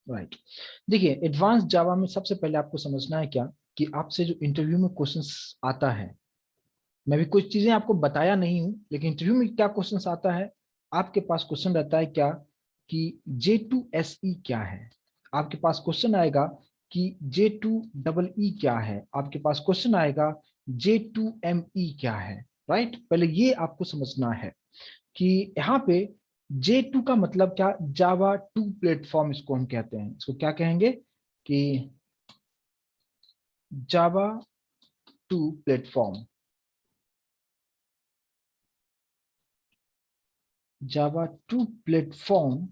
Right. देखिए, advance जावा में सबसे पहले आपको समझना है क्या, कि आपसे जो इंटरव्यू में क्वेश्चंस आता है, मैं भी कुछ चीजें आपको बताया नहीं हूं, लेकिन इंटरव्यू में क्या क्वेश्चंस आता है, आपके पास क्वेश्चन रहता है क्या, कि J2SE क्या है। आपके पास क्वेश्चन आएगा कि J2EE क्या है। आपके पास क्वेश्चन आएगा J2ME क्या है। राइट, पहले ये आपको समझना है कि यहाँ पे J2 का मतलब क्या, जावा 2 प्लेटफॉर्म इसको हम कहते हैं। इसको क्या कहेंगे कि जावा 2 प्लेटफॉर्म, जावा 2 प्लेटफॉर्म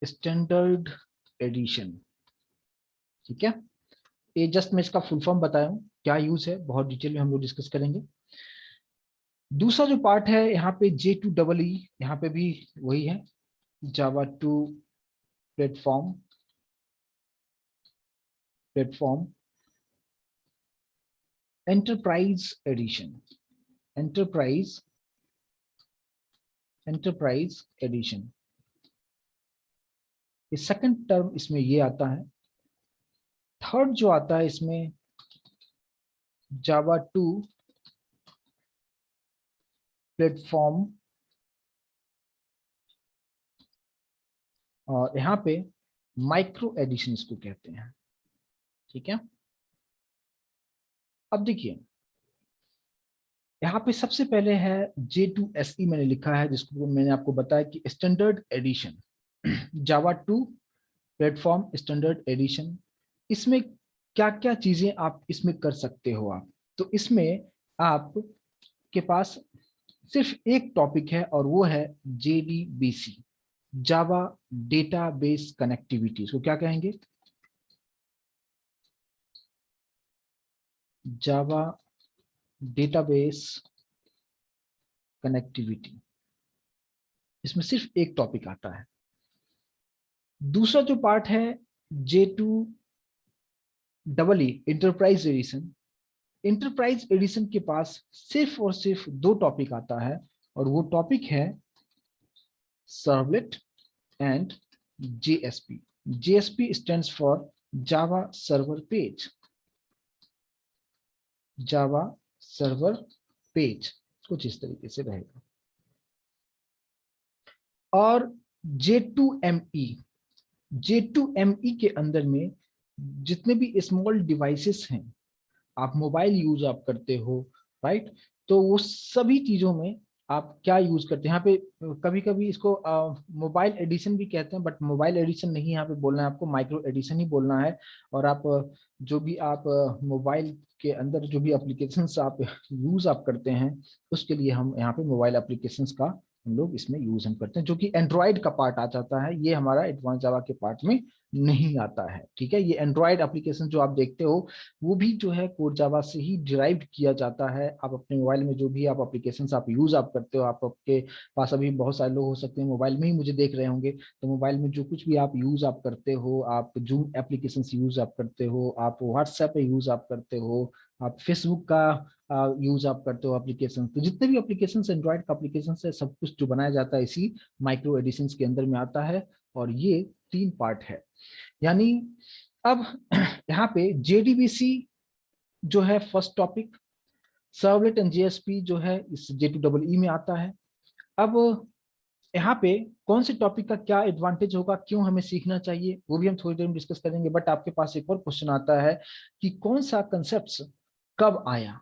स्टैंडर्ड एडिशन। ठीक है, ये जस्ट मैं इसका फुल फॉर्म बताया हूं, क्या यूज है बहुत डिटेल में हम लोग डिस्कस करेंगे। दूसरा जो पार्ट है यहाँ पे J2EE, यहाँ पे भी वही है, जावा 2 platform, platform enterprise edition, enterprise, enterprise edition. ये सेकंड टर्म इसमें ये आता है। थर्ड जो आता है इसमें जावा 2 प्लेटफॉर्म, और यहाँ पे माइक्रो एडिशन इसको कहते हैं। ठीक है, अब देखिए यहाँ पे सबसे पहले है J2SE मैंने लिखा है, जिसको मैंने आपको बताया कि स्टैंडर्ड एडिशन, जावा 2 प्लेटफॉर्म स्टैंडर्ड एडिशन। इसमें क्या क्या चीजें आप इसमें कर सकते हो आप, तो इसमें आपके पास सिर्फ एक टॉपिक है और वो है JDBC, जावा डेटाबेस कनेक्टिविटी। इसको क्या कहेंगे, जावा डेटाबेस कनेक्टिविटी। इसमें सिर्फ एक टॉपिक आता है। दूसरा जो पार्ट है J2EE enterprise addition. Enterprise addition के पास सिर्फ और सिर्फ दो टॉपिक आता है, और वो टॉपिक है servlet and JSP। JSP stands for Java server page, Java server page, कुछ इस तरीके से रहेगा। और J2ME, J2ME के अंदर में जितने भी स्मॉल डिवाइसेस हैं, आप मोबाइल यूज आप करते हो, राइट, तो वो सभी चीजों में आप क्या यूज करते हैं। यहाँ पे कभी कभी इसको मोबाइल एडिशन भी कहते हैं, बट मोबाइल एडिशन नहीं यहाँ पे बोलना है आपको, माइक्रो एडिशन ही बोलना है। और आप जो भी आप मोबाइल के अंदर जो भी एप्लीकेशंस आप यूज आप करते हैं, उसके लिए हम यहाँ पे मोबाइल एप्लीकेशंस का हम लोग इसमें यूज हम करते हैं, जो कि एंड्रॉइड का पार्ट आ जाता है। ये हमारा एडवांस जावा के पार्ट में नहीं आता है। ठीक है, ये एंड्रॉइड एप्लीकेशन जो आप देखते हो, वो भी जो है कोड जावा से ही डिराइव किया जाता है। आप अपने मोबाइल में जो भी आप एप्लीकेशंस आप यूज आप करते हो, आप आपके पास अभी बहुत सारे लोग हो सकते हैं मोबाइल में ही मुझे देख रहे होंगे, तो मोबाइल में जो कुछ भी आप यूज आप करते हो, आप जूम एप्लीकेशंस यूज आप करते हो, आप व्हाट्सएप यूज आप करते हो, आप फेसबुक का यूज आप करते हो एप्लीकेशन, तो जितने भी एप्लीकेशन एंड्रॉइड का एप्लीकेशन है, सब कुछ जो बनाया जाता है इसी माइक्रो एडिशन के अंदर में आता है। और ये तीन पार्ट है। यानी अब यहाँ पे JDBC जो है first topic, servlet and JSP जो है इस J2EE में आता है। अब यहाँ पे कौन से टॉपिक का क्या एडवांटेज होगा, क्यों हमें सीखना चाहिए, वो भी हम थोड़ी देर में डिस्कस करेंगे। बट आपके पास एक और क्वेश्चन आता है कि कौन सा कंसेप्ट कब आया,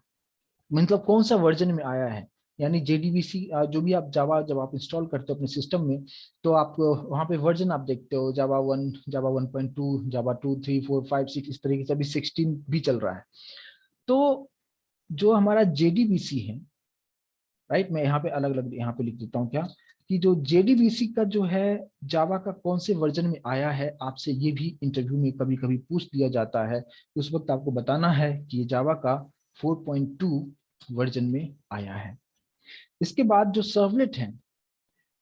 मतलब कौन सा वर्जन में आया है। यानी JDBC जो भी आप जावा जब आप इंस्टॉल करते हो अपने सिस्टम में, तो आप वहाँ पे वर्जन आप देखते हो, जावा 1, जावा 1.2, जावा 2, 3, 4, 5, 6, इस तरीके से अभी 16 भी चल रहा है। तो जो हमारा JDBC है, राइट, मैं यहाँ पे अलग अलग यहाँ पे लिख देता हूँ क्या, कि जो JDBC का जो है जावा का कौन से वर्जन में आया है, आपसे ये भी इंटरव्यू में कभी कभी पूछ लिया जाता है। उस वक्त आपको बताना है कि ये जावा का 4.2 वर्जन में आया है। इसके बाद जो सर्वलेट है,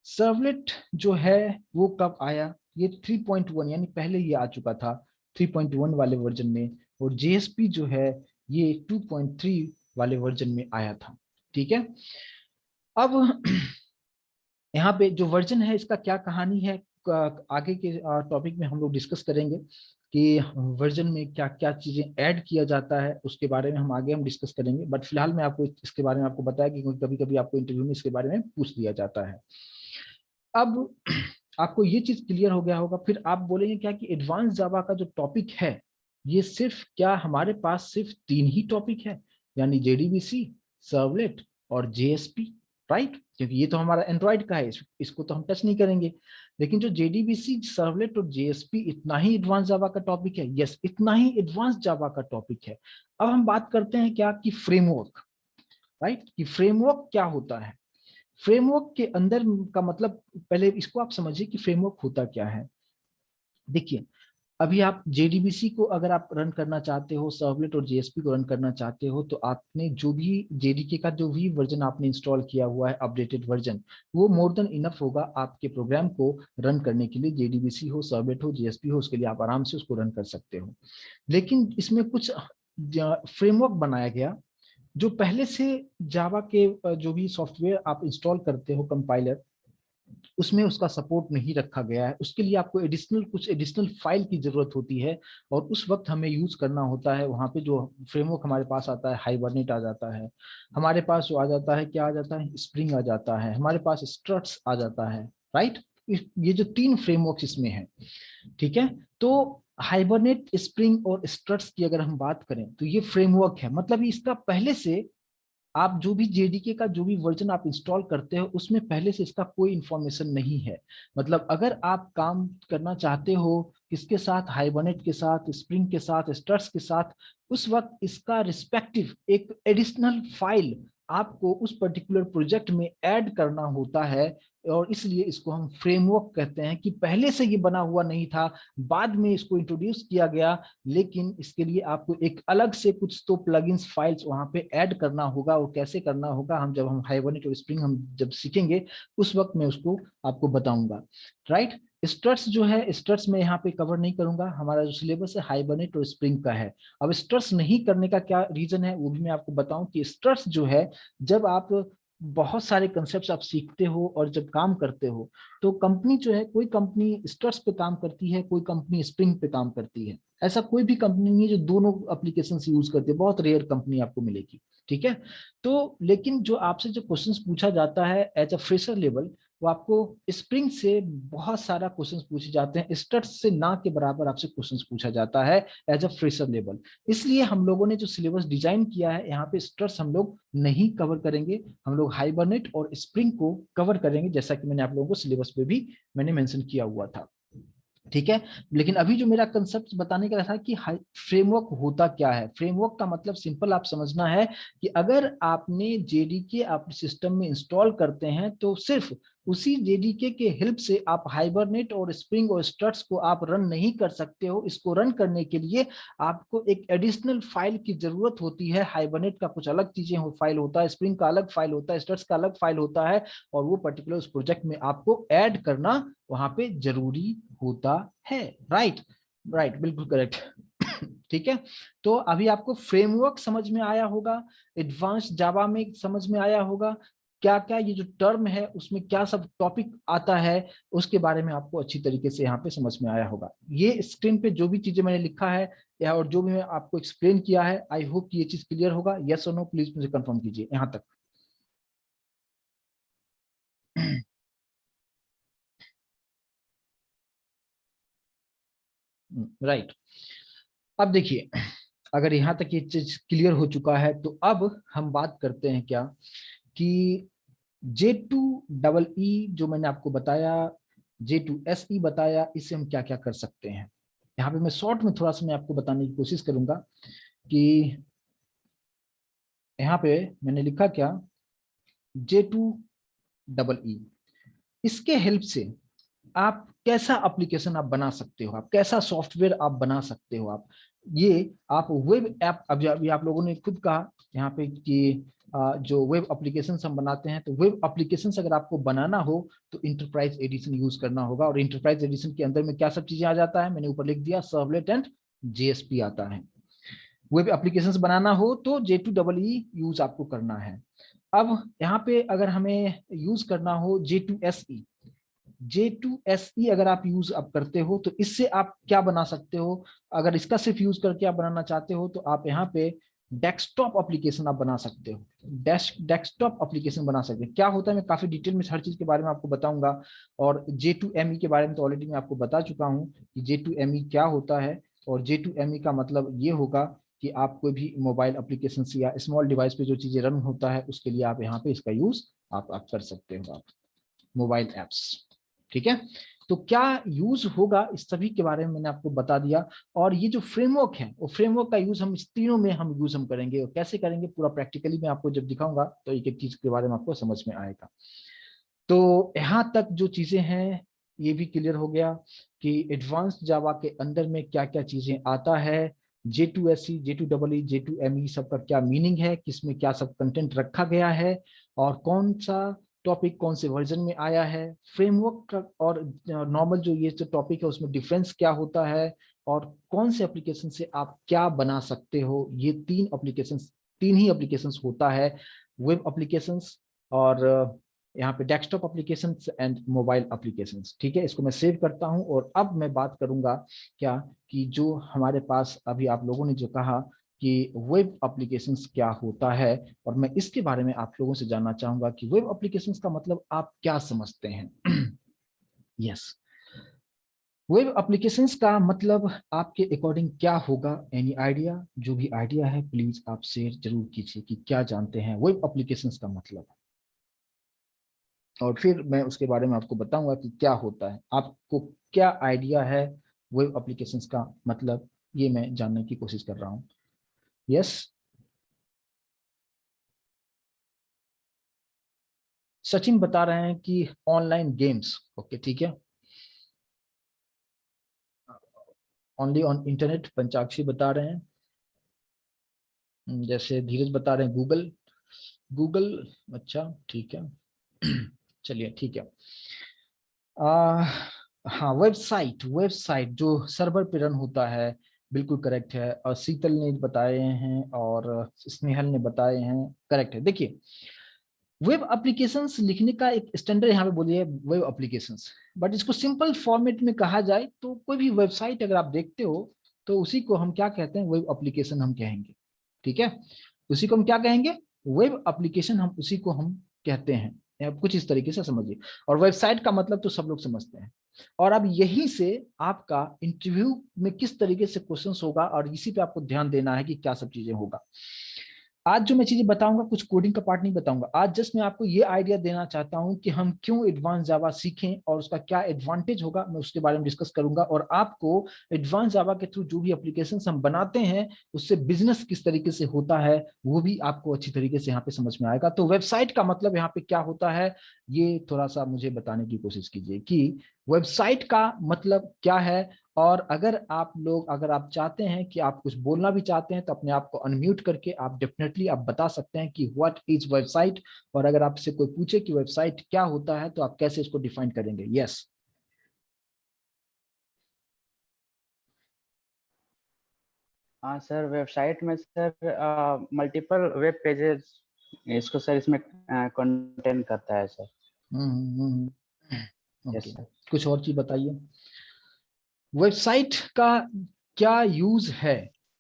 सर्वलेट जो है वो कब आया, ये 3.1 यानी पहले ये आ चुका था 3.1 वाले वर्जन में। और JSP जो है ये 2.3 वाले वर्जन में आया था। ठीक है, अब यहाँ पे जो वर्जन है इसका क्या कहानी है, आगे के टॉपिक में हम लोग डिस्कस करेंगे कि वर्जन में क्या क्या चीजें ऐड किया जाता है, उसके बारे में आगे हम डिस्कस करेंगे। बट फिलहाल मैं आपको इसके बारे में आपको बताया कि कभी कभी आपको इंटरव्यू में इसके बारे में पूछ लिया जाता है। अब आपको ये चीज क्लियर हो गया होगा, फिर आप बोलेंगे क्या कि एडवांस जावा का जो टॉपिक है ये सिर्फ क्या हमारे पास सिर्फ 3 ही टॉपिक है, यानी जेडीबीसी, सर्वलेट और जेएसपी, राइट? क्योंकि ये तो हमारा एंड्रॉइड का है, इसको तो हम टच नहीं करेंगे। लेकिन जो जेडीबीसी, सर्वलेट और जेएसपी इतना ही एडवांस जावा का टॉपिक है? यस, इतना ही एडवांस जावा का टॉपिक है। अब हम बात करते हैं क्या कि फ्रेमवर्क, राइट? कि फ्रेमवर्क क्या होता है। फ्रेमवर्क के अंदर का मतलब, पहले इसको आप समझिए कि फ्रेमवर्क होता क्या है। देखिए, अभी आप जेडीबीसी को अगर आप रन करना चाहते हो, सर्वलेट और जेएसपी को रन करना चाहते हो, तो आपने जो भी जेडीके का जो भी वर्जन आपने इंस्टॉल किया हुआ है, अपडेटेड वर्जन, वो मोर देन इनफ होगा आपके प्रोग्राम को रन करने के लिए। जेडीबीसी हो, सर्वलेट हो, जेएसपी हो, उसके लिए आप आराम से उसको रन कर सकते हो। लेकिन इसमें कुछ फ्रेमवर्क बनाया गया जो पहले से जावा के जो भी सॉफ्टवेयर आप इंस्टॉल करते हो कंपाइलर, उसमें उसका सपोर्ट नहीं रखा गया है। उसके लिए आपको कुछ एडिशनल फाइल की जरूरत होती है, और उस वक्त हमें यूज करना होता है। वहां पे जो फ्रेमवर्क हमारे पास आता है, हाइबरनेट आ जाता है हमारे पास, जो आ जाता है, क्या आ जाता है, स्प्रिंग आ जाता है हमारे पास, स्ट्रट्स आ जाता है, राइट? ये जो 3 फ्रेमवर्क इसमें है, ठीक है। तो हाइबरनेट, स्प्रिंग और स्ट्रट्स की अगर हम बात करें तो ये फ्रेमवर्क है, मतलब इसका पहले से आप जो भी जेडीके का जो भी वर्जन आप इंस्टॉल करते हो उसमें पहले से इसका कोई इंफॉर्मेशन नहीं है। मतलब अगर आप काम करना चाहते हो किसके साथ, हाइबरनेट के साथ, स्प्रिंग के साथ, स्ट्रट्स के साथ, उस वक्त इसका रिस्पेक्टिव एक एडिशनल फाइल आपको उस पर्टिकुलर प्रोजेक्ट में ऐड करना होता है। और इसलिए इसको हम फ्रेमवर्क कहते हैं कि पहले से ये बना हुआ नहीं था, बाद में इसको इंट्रोड्यूस किया गया। लेकिन इसके लिए आपको एक अलग से कुछ तो प्लगइन्स फाइल्स वहां पे ऐड करना होगा, और कैसे करना होगा जब हम हाइबरनेट और स्प्रिंग हम जब सीखेंगे उस वक्त मैं उसको आपको बताऊंगा, राइट? स्ट्रट्स जो है, स्ट्रट्स में यहाँ पे कवर नहीं करूंगा, हमारा जो सिलेबस है हाइबरनेट और स्प्रिंग का है। अब स्ट्रट्स नहीं करने का क्या रीजन है वो भी मैं आपको बताऊं कि स्ट्रट्स जो है, जब आप बहुत सारे कंसेप्ट आप सीखते हो और जब काम करते हो, तो कंपनी जो है, कोई कंपनी स्ट्रट्स पे काम करती है, कोई कंपनी स्प्रिंग पे काम करती है। ऐसा कोई भी कंपनी नहीं है जो दोनों एप्लीकेशन यूज करती है, बहुत रेयर कंपनी आपको मिलेगी, ठीक है। तो लेकिन जो आपसे जो क्वेश्चंस पूछा जाता है एज अ फ्रेशर लेवल, वो आपको स्प्रिंग से बहुत सारा क्वेश्चंस पूछे जाते हैं, स्ट्रट्स से ना के बराबर आपसे क्वेश्चंस पूछा जाता है एज अ फ्रेशर लेवल। इसलिए हम लोगों ने जो सिलेबस डिजाइन किया है, यहाँ पे स्ट्रट्स हम लोग नहीं कवर करेंगे, हम लोग हाइबरनेट और स्प्रिंग को कवर करेंगे, जैसा कि मैंने आप लोगों को सिलेबस पे भी मैंने मेंशन किया हुआ था, ठीक है। लेकिन अभी जो मेरा कंसेप्ट बताने का था कि फ्रेमवर्क होता क्या है। फ्रेमवर्क का मतलब सिंपल आप समझना है कि अगर आपने जेडीके आप सिस्टम में इंस्टॉल करते हैं, तो सिर्फ उसी जेडीके के हेल्प से आप हाइबरनेट और स्प्रिंग और स्ट्रट्स को आप रन नहीं कर सकते हो। इसको रन करने के लिए आपको एक एडिशनल फाइल की जरूरत होती है। हाइबरनेट का कुछ अलग चीजें हो फाइल होता है, स्प्रिंग का अलग फाइल होता है, स्ट्रट्स का अलग फाइल होता है, और वो पर्टिकुलर उस प्रोजेक्ट में आपको ऐड करना वहां पे जरूरी होता है, राइट? राइट, बिल्कुल करेक्ट। ठीक है। तो अभी आपको फ्रेमवर्क समझ में आया होगा, एडवांस जावा में समझ में आया होगा, क्या क्या ये जो टर्म है उसमें क्या सब टॉपिक आता है, उसके बारे में आपको अच्छी तरीके से यहाँ पे समझ में आया होगा। ये स्क्रीन पे जो भी चीजें मैंने लिखा है या और जो भी मैं आपको एक्सप्लेन किया है, आई होप कि ये चीज क्लियर होगा। यस और नो प्लीज मुझे कंफर्म कीजिए यहाँ तक। राइट। अब देखिए, अगर यहाँ तक ये चीज क्लियर हो चुका है, तो अब हम बात करते हैं क्या कि J2EE जो मैंने आपको बताया, J2SE बताया, इससे हम क्या क्या कर सकते हैं। यहाँ पे मैं शॉर्ट में थोड़ा सा मैं आपको बताने की कोशिश करूंगा कि यहाँ पे मैंने लिखा क्या, J2EE, इसके हेल्प से आप कैसा एप्लीकेशन आप बना सकते हो, आप कैसा सॉफ्टवेयर आप बना सकते हो। ये आप वेब ऐप, अभी आप लोगों ने खुद कहा यहाँ पे कि जो वेब एप्लीकेशन हम बनाते हैं, तो वेब एप्लीकेशन अगर आपको बनाना हो तो इंटरप्राइज एडिशन यूज करना होगा। और इंटरप्राइज एडिशन के अंदर में क्या सब चीजें आ जाता है, मैंने ऊपर लिख दिया, सर्वलेट एंड जेएसपी आता है। वेब एप्लीकेशंस बनाना हो तो J2EE यूज आपको करना है। अब यहाँ पे अगर हमें यूज करना हो J2SE, J2SE अगर आप यूज आप करते हो तो इससे आप क्या बना सकते हो, अगर इसका सिर्फ यूज करके आप बनाना चाहते हो तो आप यहाँ पे डेस्कटॉप एप्लीकेशन आप बना सकते हो, डेस्कटॉप एप्लीकेशन बना सकते हैं। क्या होता है मैं काफी डिटेल में हर चीज के बारे में आपको बताऊंगा, और J2ME के बारे में तो ऑलरेडी मैं आपको बता चुका हूँ कि J2ME क्या होता है। और J2ME का मतलब ये होगा कि आप कोई भी मोबाइल एप्लीकेशन या स्मॉल डिवाइस पे जो चीजें रन होता है उसके लिए आप यहाँ पे इसका यूज आप कर सकते हो, आप मोबाइल एप्स। ठीक है, तो क्या यूज होगा इस सभी के बारे में मैंने आपको बता दिया। और ये जो फ्रेमवर्क है वो फ्रेमवर्क का यूज हम इस तीनों में हम यूज हम करेंगे, और कैसे करेंगे पूरा प्रैक्टिकली मैं आपको जब दिखाऊंगा तो एक एक चीज के बारे में आपको समझ में आएगा। तो यहाँ तक जो चीजें हैं ये भी क्लियर हो गया कि एडवांस जावा के अंदर में क्या क्या चीजें आता है, J2SE, J2EE, J2ME सबका क्या मीनिंग है, किसमें क्या सब कंटेंट रखा गया है, और कौन सा टॉपिक कौन से वर्जन में आया है, फ्रेमवर्क का और नॉर्मल जो ये जो टॉपिक है उसमें डिफरेंस क्या होता है, और कौन से एप्लीकेशन से आप क्या बना सकते हो। ये तीन ही एप्लीकेशन होता है, वेब एप्लीकेशन और यहाँ पे desktop application and mobile application. ठीक है, इसको मैं सेव करता हूँ। और अब मैं बात करूंगा क्या कि जो हमारे पास अभी आप लोगों ने जो कहा कि वेब एप्लीकेशंस क्या होता है, और मैं इसके बारे में आप लोगों से जानना चाहूंगा कि वेब एप्लीकेशंस का मतलब आप क्या समझते हैं। यस, वेब एप्लीकेशंस का मतलब आपके अकॉर्डिंग क्या होगा, एनी आइडिया? जो भी आइडिया है प्लीज आप शेयर जरूर कीजिए कि क्या जानते हैं वेब एप्लीकेशंस का मतलब, और फिर मैं उसके बारे में आपको बताऊंगा कि क्या होता है। आपको क्या आइडिया है वेब एप्लीकेशंस का मतलब, ये मैं जानने की कोशिश कर रहा हूँ। यस, सचिन बता रहे हैं कि ऑनलाइन गेम्स। ओके ठीक है, ओनली ऑन इंटरनेट पंचाक्षी बता रहे हैं। जैसे धीरज बता रहे हैं गूगल, गूगल। अच्छा ठीक है, चलिए ठीक है। आ, हाँ, वेबसाइट, वेबसाइट जो सर्वर पे रन होता है, बिल्कुल करेक्ट है। और शीतल ने बताए हैं और स्नेहल ने बताए हैं, करेक्ट है। देखिए, वेब एप्लीकेशंस लिखने का एक स्टैंडर्ड यहाँ पे बोलिए वेब एप्लीकेशंस, बट इसको सिंपल फॉर्मेट में कहा जाए तो कोई भी वेबसाइट अगर आप देखते हो तो उसी को हम क्या कहते हैं, वेब एप्लीकेशन हम कहेंगे। ठीक है, उसी को हम क्या कहेंगे, वेब एप्लीकेशन, हम उसी को हम कहते हैं। आप कुछ इस तरीके से समझिए। और वेबसाइट का मतलब तो सब लोग समझते हैं। और अब यहीं से आपका इंटरव्यू में किस तरीके से क्वेश्चंस होगा, और इसी पे आपको ध्यान देना है कि क्या सब चीजें होगा। आज जो मैं चीजें बताऊंगा कुछ कोडिंग का पार्ट नहीं बताऊंगा, आज जस्ट मैं आपको ये आइडिया देना चाहता हूं कि हम क्यों एडवांस जावा सीखें और उसका क्या एडवांटेज होगा, मैं उसके बारे में डिस्कस करूंगा। और आपको एडवांस जावा के थ्रू जो भी एप्लीकेशन हम बनाते हैं उससे बिजनेस किस तरीके से होता है वो भी आपको अच्छी तरीके से यहाँ पे समझ में आएगा। तो वेबसाइट का मतलब यहाँ पे क्या होता है, ये थोड़ा सा मुझे बताने की कोशिश कीजिए कि वेबसाइट का मतलब क्या है। और अगर आप चाहते हैं कि आप कुछ बोलना भी चाहते हैं तो अपने आप को अनम्यूट करके आप डेफिनेटली आप बता सकते हैं कि व्हाट इज वेबसाइट। और अगर आपसे कोई पूछे कि वेबसाइट क्या होता है तो आप कैसे इसको डिफाइन करेंगे। यस, हाँ सर, वेबसाइट में सर मल्टीपल वेब पेजेस इसको सर इसमें कंटेन करता है सर। Yes okay, sir. कुछ और चीज बताइए। वेबसाइट का क्या यूज है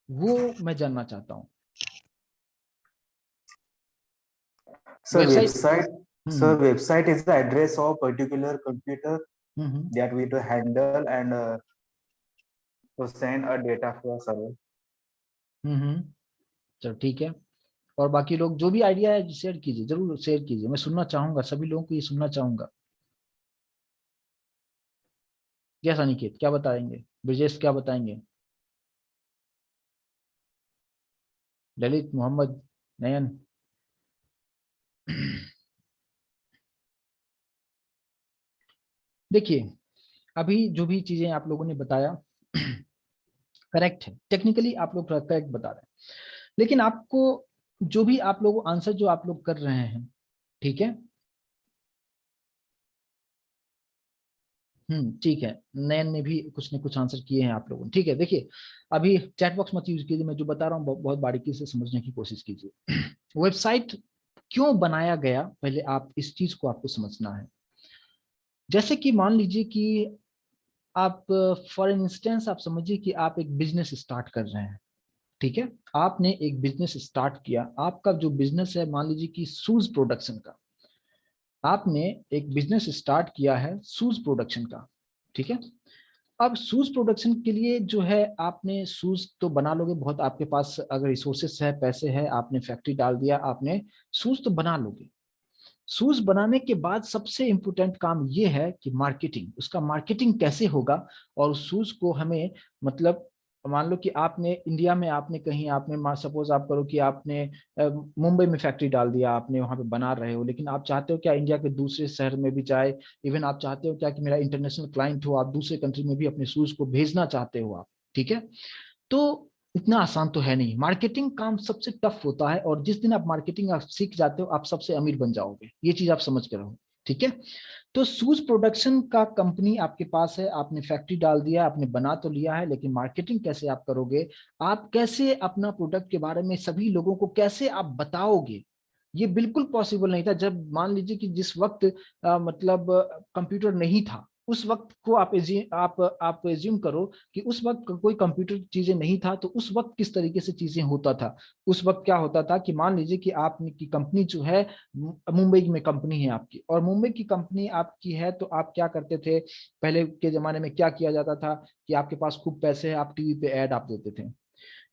वो मैं जानना चाहता हूँ। So website. website is the address of particular computer hmm that we to handle and to send a data for server. हम्म, चलो ठीक है। और बाकी लोग जो भी आइडिया है शेयर कीजिए, जरूर शेयर कीजिए, मैं सुनना चाहूंगा, सभी लोगों को ये सुनना चाहूंगा। कैसा निकेत, क्या बताएंगे? ब्रजेश क्या बताएंगे? ललित, मोहम्मद, नयन? देखिए, अभी जो भी चीजें आप लोगों ने बताया करेक्ट है, टेक्निकली आप लोग करेक्ट बता रहे हैं। लेकिन आपको जो भी आप लोग आंसर जो आप लोग कर रहे हैं, ठीक है, ठीक है, नयन ने भी कुछ न कुछ आंसर किए हैं आप लोगों ने। ठीक है, देखिए, अभी चैट बॉक्स मत यूज कीजिए, मैं जो बता रहा हूँ बहुत बारीकी से समझने की कोशिश कीजिए। वेबसाइट क्यों बनाया गया, पहले आप इस चीज को आपको समझना है। जैसे कि मान लीजिए कि आप फॉर इंस्टेंस आप समझिए कि आप एक बिजनेस स्टार्ट कर रहे हैं, ठीक है। आपने एक बिजनेस स्टार्ट किया, आपका जो बिजनेस है मान लीजिए कि शूज प्रोडक्शन का, आपने एक बिजनेस स्टार्ट किया है शूज प्रोडक्शन का, ठीक है। अब शूज प्रोडक्शन के लिए जो है आपने शूज तो बना लोगे, बहुत आपके पास अगर रिसोर्सेस है, पैसे है, आपने फैक्ट्री डाल दिया, आपने शूज तो बना लोगे। शूज बनाने के बाद सबसे इंपॉर्टेंट काम ये है कि मार्केटिंग, उसका मार्केटिंग कैसे होगा। और उस शूज को हमें मतलब मान लो कि आपने इंडिया में आपने कहीं आपने सपोज आप करो कि आपने मुंबई में फैक्ट्री डाल दिया, आपने वहां पे बना रहे हो, लेकिन आप चाहते हो क्या इंडिया के दूसरे शहर में भी जाए, इवन आप चाहते हो क्या कि मेरा इंटरनेशनल क्लाइंट हो, आप दूसरे कंट्री में भी अपने शूज को भेजना चाहते हो आप, ठीक है। तो इतना आसान तो है नहीं, मार्केटिंग काम सबसे टफ होता है, और जिस दिन आप मार्केटिंग आप सीख जाते हो आप सबसे अमीर बन जाओगे, ये चीज आप समझ कर रहो, ठीक है। तो शूज प्रोडक्शन का कंपनी आपके पास है, आपने फैक्ट्री डाल दिया, आपने बना तो लिया है, लेकिन मार्केटिंग कैसे आप करोगे, आप कैसे अपना प्रोडक्ट के बारे में सभी लोगों को कैसे आप बताओगे, ये बिल्कुल पॉसिबल नहीं था। जब मान लीजिए कि जिस वक्त मतलब कंप्यूटर नहीं था, उस वक्त को आप एज्यूम करो कि उस वक्त कोई कंप्यूटर चीजें नहीं था, तो उस वक्त किस तरीके से चीजें होता था। उस वक्त क्या होता था कि मान लीजिए कि आपकी की कंपनी जो है, मुंबई में कंपनी है आपकी, और मुंबई की कंपनी आपकी है, तो आप क्या करते थे, पहले के जमाने में क्या किया जाता था कि आपके पास खूब पैसे है, आप टीवी पे ऐड आप देते थे,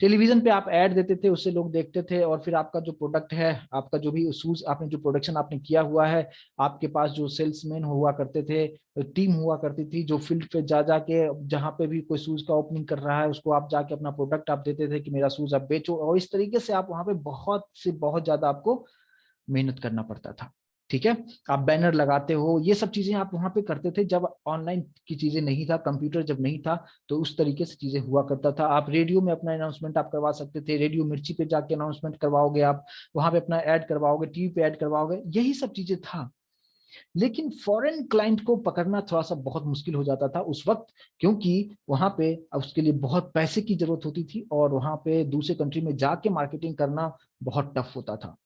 टेलीविजन पे आप ऐड देते थे, उससे लोग देखते थे, और फिर आपका जो प्रोडक्ट है, आपका जो भी शूज आपने जो प्रोडक्शन आपने किया हुआ है, आपके पास जो सेल्समैन हुआ करते थे, टीम हुआ करती थी, जो फील्ड पे जा जाके जहां पे भी कोई शूज का ओपनिंग कर रहा है, उसको आप जाके अपना प्रोडक्ट आप देते थे कि मेरा शूज आप बेचो, और इस तरीके से आप वहां पे बहुत से बहुत ज्यादा आपको मेहनत करना पड़ता था, ठीक है। आप बैनर लगाते हो, ये सब चीजें आप वहां पे करते थे, जब ऑनलाइन की चीजें नहीं था, कंप्यूटर जब नहीं था, तो उस तरीके से चीजें हुआ करता था। आप रेडियो में अपना अनाउंसमेंट आप करवा सकते थे, रेडियो मिर्ची पे जाके अनाउंसमेंट करवाओगे, आप वहां पे अपना ऐड करवाओगे, टीवी पे ऐड करवाओगे, यही सब चीजें था। लेकिन फॉरेन क्लाइंट को पकड़ना थोड़ा सा बहुत मुश्किल हो जाता था उस वक्त, क्योंकि वहां पे उसके लिए बहुत पैसे की जरूरत होती थी, और वहां पे दूसरे कंट्री में जाके मार्केटिंग करना बहुत टफ होता था।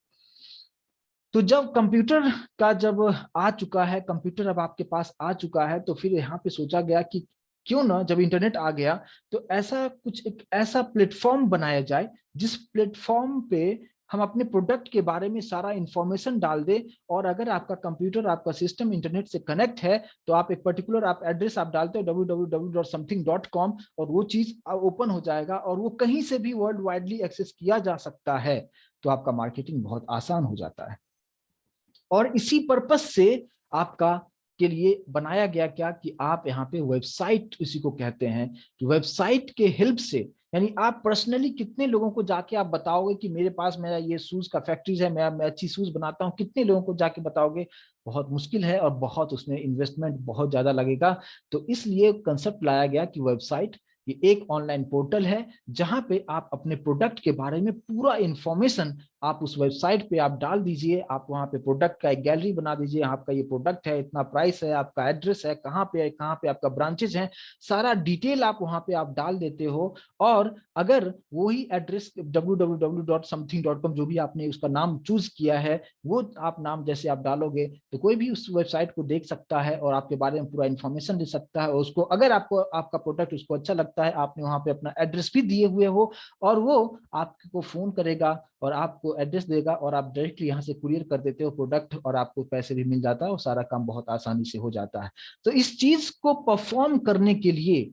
तो जब कंप्यूटर का जब आ चुका है, कंप्यूटर अब आपके पास आ चुका है, तो फिर यहाँ पे सोचा गया कि क्यों ना, जब इंटरनेट आ गया, तो ऐसा कुछ एक ऐसा प्लेटफॉर्म बनाया जाए जिस प्लेटफॉर्म पे हम अपने प्रोडक्ट के बारे में सारा इंफॉर्मेशन डाल दे। और अगर आपका कंप्यूटर आपका सिस्टम इंटरनेट से कनेक्ट है, तो आप एक पर्टिकुलर आप एड्रेस आप डालते हो www.something.com, और वो चीज ओपन हो जाएगा, और वो कहीं से भी वर्ल्ड वाइडली एक्सेस किया जा सकता है। तो आपका मार्केटिंग बहुत आसान हो जाता है। और इसी पर्पस से आपका के लिए बनाया गया क्या कि आप यहाँ पे वेबसाइट इसी को कहते हैं, कि वेबसाइट के हेल्प से, यानी आप पर्सनली कितने लोगों को जाके आप बताओगे कि मेरे पास मेरा ये शूज का फैक्ट्रीज है, मैं अच्छी शूज बनाता हूँ, कितने लोगों को जाके बताओगे, बहुत मुश्किल है, और बहुत उसमें इन्वेस्टमेंट बहुत ज्यादा लगेगा। तो इसलिए कंसेप्ट लाया गया कि वेबसाइट ये एक ऑनलाइन पोर्टल है, जहां पे आप अपने प्रोडक्ट के बारे में पूरा इंफॉर्मेशन आप उस वेबसाइट पे आप डाल दीजिए। आप वहां पे प्रोडक्ट का एक गैलरी बना दीजिए, आपका ये प्रोडक्ट है, इतना प्राइस है, आपका एड्रेस है, कहाँ पे आपका ब्रांचेज है, सारा डिटेल आप वहां पे आप डाल देते हो। और अगर वही एड्रेस www.something.com जो भी आपने उसका नाम चूज किया है, वो आप नाम जैसे आप डालोगे, तो कोई भी उस वेबसाइट को देख सकता है और आपके बारे में पूरा इंफॉर्मेशन दे सकता है। और उसको अगर आपको आपका प्रोडक्ट उसको अच्छा लगता है, आपने वहां पे अपना एड्रेस भी दिए हुए हो, और वो आपको फोन करेगा और आपको एड्रेस देगा, और आप डायरेक्टली यहाँ से कुरियर कर देते हो प्रोडक्ट, और आपको पैसे भी मिल जाता है, और सारा काम बहुत आसानी से हो जाता है। तो इस चीज को परफॉर्म करने के लिए,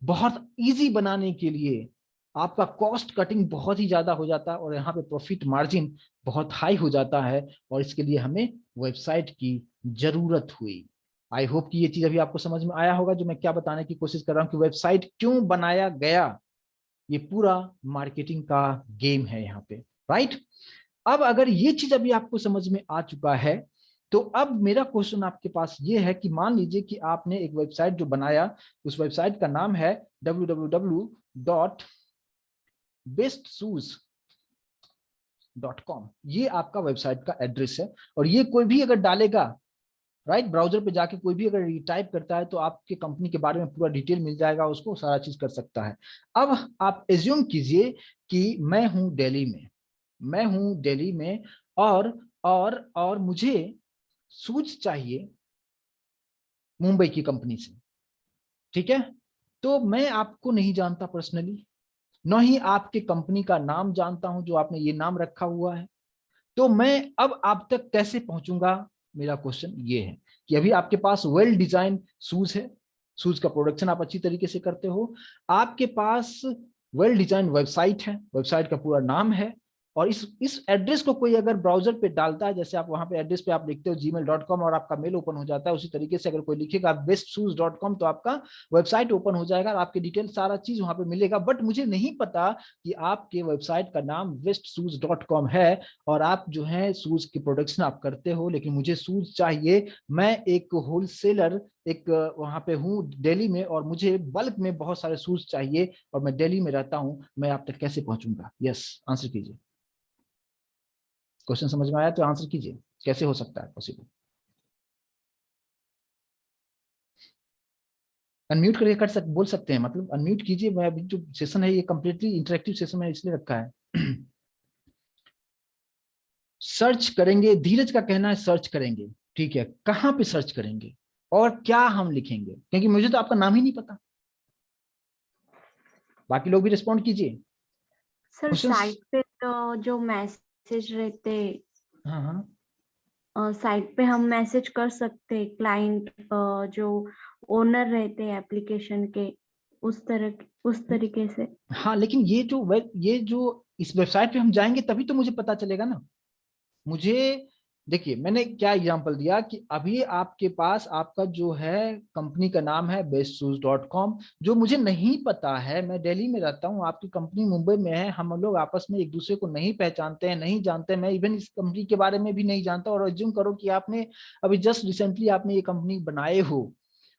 बहुत इजी बनाने के लिए, आपका कॉस्ट कटिंग बहुत ही ज्यादा हो जाता है, और यहाँ पे प्रॉफिट मार्जिन बहुत हाई हो जाता है, और इसके लिए हमें वेबसाइट की जरूरत हुई। आई होप कि ये चीज अभी आपको समझ में आया होगा, जो मैं क्या बताने की कोशिश कर रहा हूँ कि वेबसाइट क्यों बनाया गया। ये पूरा मार्केटिंग का गेम है यहाँ पे, राइट। अब अगर ये चीज अभी आपको समझ में आ चुका है, तो अब मेरा क्वेश्चन आपके पास ये है कि मान लीजिए कि आपने एक वेबसाइट जो बनाया, उस वेबसाइट का नाम है www.bestshoes.com, ये आपका वेबसाइट का एड्रेस है। और ये कोई भी अगर डालेगा, राइट, ब्राउजर पे जाके कोई भी अगर टाइप करता है, तो आपके कंपनी के बारे में पूरा डिटेल मिल जाएगा, उसको सारा चीज कर सकता है। अब आप एज्यूम कीजिए कि मैं हूं दिल्ली में, और मुझे शूज चाहिए, मुंबई की कंपनी से, ठीक है। तो मैं आपको नहीं जानता पर्सनली, न ही आपके कंपनी का नाम जानता हूं जो आपने ये नाम रखा हुआ है, तो मैं अब आप तक कैसे पहुंचूंगा? मेरा क्वेश्चन ये है कि अभी आपके पास वेल डिजाइन शूज है, शूज का प्रोडक्शन आप अच्छी तरीके से करते हो, आपके पास वेल डिजाइन वेबसाइट है, वेबसाइट का पूरा नाम है, और इस एड्रेस को कोई अगर ब्राउजर पे डालता है, जैसे आप वहां पे एड्रेस पे आप लिखते हो gmail.com और आपका मेल ओपन हो जाता है, उसी तरीके से अगर कोई लिखेगा bestshoes.com तो आपका वेबसाइट ओपन हो जाएगा और आपके डिटेल सारा चीज वहां पे मिलेगा। बट मुझे नहीं पता कि आपके वेबसाइट का नाम bestshoes.com है और आप जो है शूज की प्रोडक्शन आप करते हो, लेकिन मुझे शूज चाहिए। मैं एक होलसेलर एक वहां पे हूँ दिल्ली में, और मुझे बल्क में बहुत सारे शूज चाहिए और मैं दिल्ली में रहता हूँ, मैं आप तक कैसे पहुंचूंगा? यस, आंसर कीजिए। क्वेश्चन समझ में आया तो आंसर कीजिए, कैसे हो सकता है पॉसिबल? अनम्यूट करके बोल सकते हैं, मतलब अनम्यूट कीजिए। मैं अभी जो सेशन है ये कंप्लीटली इंटरेक्टिव सेशन में इसलिए रखा है। सर्च करेंगे, धीरज का कहना है सर्च करेंगे, ठीक है, कहां पे सर्च करेंगे और क्या हम लिखेंगे? क्योंकि मुझे तो आपका नाम ही नहीं पता। बाकी लोग भी रिस्पॉन्ड कीजिए। Sir questions? साइट पे तो जो मैसेज रहते, हाँ हाँ, साइट पे हम मैसेज कर सकते, क्लाइंट जो ओनर रहते हैं एप्लीकेशन के, उस तरीके से। हाँ, लेकिन ये जो इस वेबसाइट पे हम जाएंगे तभी तो मुझे पता चलेगा ना। मुझे देखिए, मैंने क्या एग्जांपल दिया कि अभी आपके पास आपका जो है कंपनी का नाम है bestshoes.com, जो मुझे नहीं पता है। मैं दिल्ली में रहता हूँ, आपकी कंपनी मुंबई में है, हम लोग आपस में एक दूसरे को नहीं पहचानते हैं, नहीं जानते। मैं इवन इस कंपनी के बारे में भी नहीं जानता, और अज्यूम करो कि आपने अभी जस्ट रिसेंटली आपने ये कंपनी बनाए हो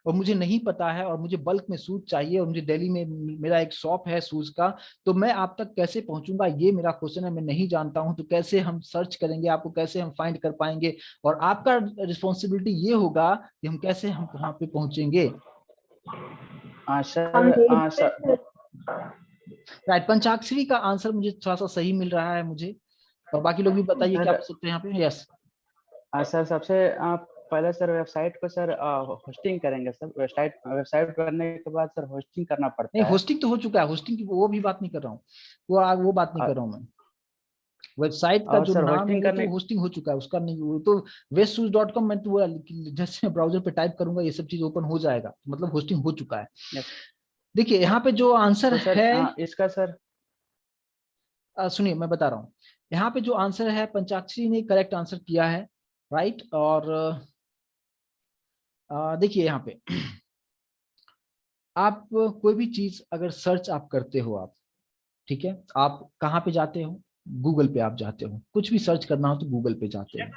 और मुझे नहीं पता है, और मुझे बल्क में शूज चाहिए, और मुझे दिल्ली में मेरा एक शॉप है शूज का, तो मैं आप तक कैसे पहुंचूंगा? ये मेरा क्वेश्चन है। मैं नहीं जानता हूं तो कैसे हम सर्च करेंगे, आपको कैसे हम फाइंड कर पाएंगे? और आपका रिस्पॉन्सिबिलिटी ये होगा कि हम कैसे हम वहां पे पहुंचेंगे। सर राइट, पंचाक्षरी का आंसर मुझे थोड़ा सा सही मिल रहा है मुझे, और बाकी लोग भी बताइए क्या सर पूछ सकते हैं यहाँ पे। यस, सर सबसे पहले सर वेबसाइट को सर होस्टिंग करेंगे सर। वेबसाइट करने के बाद सर होस्टिंग करना नहीं, पड़ता है। होस्टिंग तो हो चुका है, होस्टिंग की वो भी बात नहीं कर रहा हूँ, वो बात नहीं कर रहा हूँ मैं। वेबसाइट का और जो सर नाम है होस्टिंग वो तो करने होस्टिंग हो चुका है, उसका नहीं। वो तो westshoes.com मैं तो वो जैसे ब्राउजर पे टाइप करूंगा ये सब चीज ओपन हो जाएगा, मतलब होस्टिंग हो चुका है। यस। देखिए यहाँ पे जो आंसर तो सर है, इसका सर सुनिए मैं बता रहा हूँ। यहाँ पे जो आंसर है, पंचाक्षरी ने करेक्ट आंसर किया है, राइट। और देखिए यहाँ पे आप कोई भी चीज अगर सर्च आप करते हो आप, ठीक है, आप कहाँ पे जाते हो? गूगल पे आप जाते हो, कुछ भी सर्च करना हो तो गूगल पे जाते हो।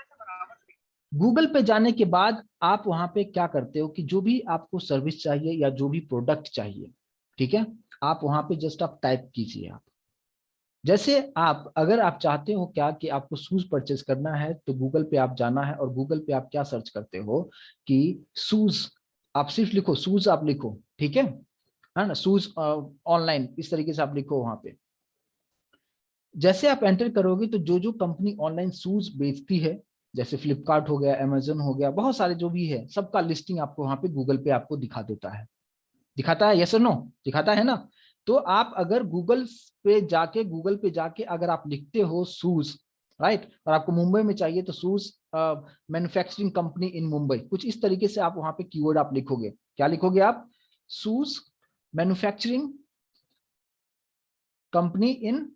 गूगल पे जाने के बाद आप वहां पे क्या करते हो कि जो भी आपको सर्विस चाहिए या जो भी प्रोडक्ट चाहिए, ठीक है, आप वहां पे जस्ट आप टाइप कीजिए। आप जैसे आप अगर आप चाहते हो क्या कि आपको शूज परचेज करना है तो गूगल पे आप जाना है, और गूगल पे आप क्या सर्च करते हो कि शूज, आप सिर्फ लिखो शूज, आप लिखो, ठीक है ना, शूज ऑनलाइन, इस तरीके से आप लिखो वहां पे। जैसे आप एंटर करोगे तो जो जो कंपनी ऑनलाइन शूज बेचती है, जैसे फ्लिपकार्ट हो गया, अमेजन हो गया, बहुत सारे जो भी है, सबका लिस्टिंग आपको वहां पे गूगल पे आपको दिखा देता है। दिखाता है, यस और नो? दिखाता है ना? तो आप अगर गूगल पे जाके अगर आप लिखते हो शूज, राइट, और आपको मुंबई में चाहिए तो शूज मैन्युफैक्चरिंग कंपनी इन मुंबई, कुछ इस तरीके से आप वहां पे कीवर्ड आप लिखोगे। क्या लिखोगे आप? शूज मैन्युफैक्चरिंग कंपनी इन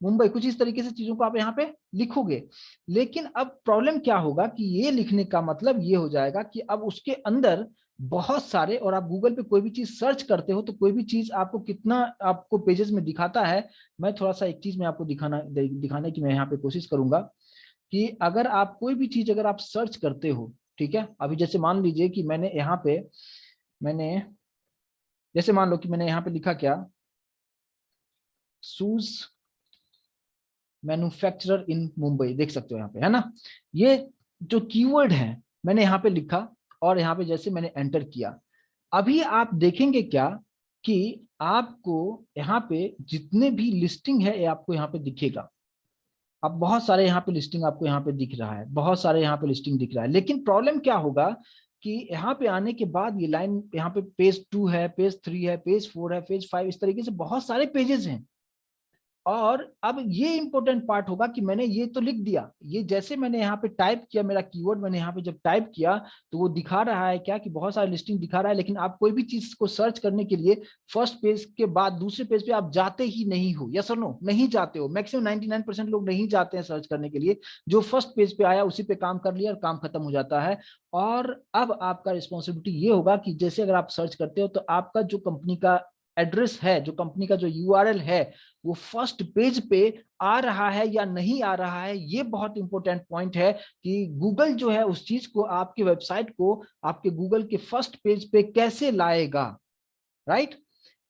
मुंबई, कुछ इस तरीके से चीजों को आप यहाँ पे लिखोगे। लेकिन अब प्रॉब्लम क्या होगा कि ये लिखने का मतलब ये हो जाएगा कि अब उसके अंदर बहुत सारे, और आप गूगल पे कोई भी चीज सर्च करते हो तो कोई भी चीज आपको कितना आपको पेजेस में दिखाता है। मैं थोड़ा सा एक चीज में आपको दिखाने की मैं यहाँ पे कोशिश करूंगा कि अगर आप कोई भी चीज अगर आप सर्च करते हो, ठीक है, अभी जैसे मान लीजिए कि मैंने जैसे मान लो कि मैंने यहाँ पे लिखा क्या, शूज मैन्युफैक्चरर इन मुंबई, देख सकते हो यहाँ पे, है ना? ये जो कीवर्ड है मैंने यहाँ पे लिखा, और यहाँ पे जैसे मैंने एंटर किया, अभी आप देखेंगे क्या कि आपको यहाँ पे जितने भी लिस्टिंग है ये आपको यहाँ पे दिखेगा। अब बहुत सारे यहाँ पे लिस्टिंग आपको यहाँ पे दिख रहा है, बहुत सारे यहाँ पे लिस्टिंग दिख रहा है, लेकिन प्रॉब्लम क्या होगा कि यहाँ पे आने के बाद ये लाइन, यहाँ पे पेज 2 है, पेज 3 है, पेज 4 है, पेज 5, इस तरीके से बहुत सारे पेजेस हैं। और अब ये इंपॉर्टेंट पार्ट होगा कि मैंने ये तो लिख दिया, ये जैसे मैंने यहाँ पे टाइप किया, मेरा कीवर्ड मैंने यहाँ पे जब टाइप किया तो वो दिखा रहा है क्या कि बहुत सारे लिस्टिंग दिखा रहा है, लेकिन आप कोई भी चीज को सर्च करने के लिए फर्स्ट पेज के बाद दूसरे पेज पे आप जाते ही नहीं हो। यस और नो? नहीं जाते हो। मैक्सिमम 99% लोग नहीं जाते हैं सर्च करने के लिए। जो फर्स्ट पेज पे आया उसी पे काम कर लिया और काम खत्म हो जाता है। और अब आपका रिस्पॉन्सिबिलिटी ये होगा कि जैसे अगर आप सर्च करते हो तो आपका जो कंपनी का एड्रेस है, जो कंपनी का जो यूआरएल है, वो फर्स्ट पेज पे आ रहा है या नहीं आ रहा है। ये बहुत इंपॉर्टेंट पॉइंट है कि गूगल जो है उस चीज को, आपकी वेबसाइट को आपके गूगल के फर्स्ट पेज पे कैसे लाएगा, राइट?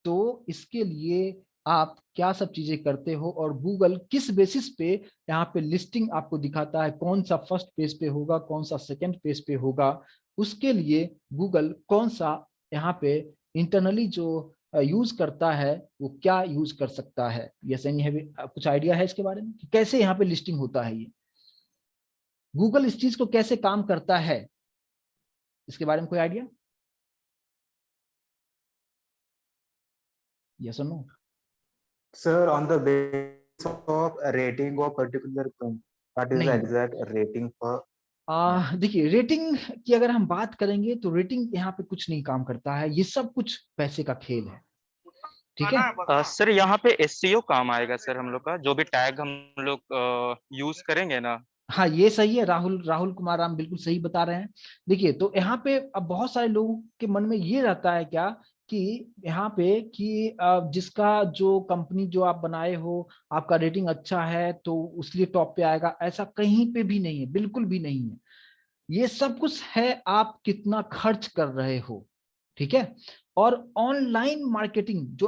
तो इसके लिए आप क्या सब चीजें करते हो और गूगल किस बेसिस पे यहाँ पे लिस्टिंग आपको दिखाता है, कौन सा फर्स्ट पेज पे होगा, कौन सा सेकंड पेज पे होगा, उसके लिए गूगल कौन सा यहाँ पे इंटरनली जो यूज करता है वो क्या यूज कर सकता है। ये सही है? कुछ आइडिया है इसके बारे में कि कैसे यहाँ पे लिस्टिंग होता है? ये गूगल इस चीज को कैसे काम करता है, इसके बारे में कोई आइडिया? यस और no? Sir, on the basis of a rating of particular company, what is the नहीं। exact rating for? देखिए, रेटिंग की अगर हम बात करेंगे तो रेटिंग यहाँ पे कुछ नहीं काम करता है, ये सब कुछ पैसे का खेल है। ठीक है सर, यहाँ पे एसईओ काम आएगा सर, हम लोग का जो भी टैग हम लोग यूज करेंगे ना। हाँ, ये सही है। राहुल कुमार राम बिल्कुल सही बता रहे हैं। देखिए, तो यहाँ पे अब बहुत सारे लोगों के मन में ये रहता है क्या कि यहाँ पे कि जिसका जो कंपनी जो आप बनाए हो, आपका रेटिंग अच्छा है तो उसलिए टॉप पे आएगा। ऐसा कहीं पे भी नहीं है, बिल्कुल भी नहीं है। ये सब कुछ है आप कितना खर्च कर रहे हो। ठीक है? और ऑनलाइन मार्केटिंग जो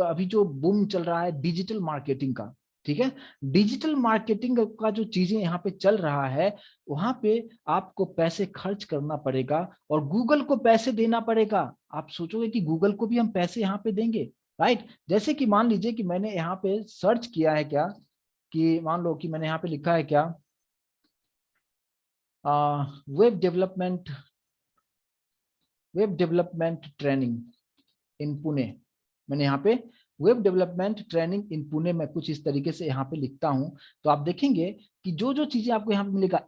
अभी जो बूम चल रहा है डिजिटल मार्केटिंग का, ठीक है, डिजिटल मार्केटिंग का जो चीजें यहाँ पे चल रहा है, वहां पे आपको पैसे खर्च करना पड़ेगा और गूगल को पैसे देना पड़ेगा। आप सोचोगे कि गूगल को भी हम पैसे यहाँ पे देंगे, राइट? जैसे कि मान लीजिए कि मैंने यहाँ पे सर्च किया है क्या, कि मान लो कि मैंने यहाँ पे लिखा है क्या, web development training in Pune. मैंने यहाँ पे web development training in Pune में कुछ इस तरीके से यहाँ पे लिखता हूं, तो आप देखेंगे कि जो जो चीजें आपको यहाँ पे मिलेगा,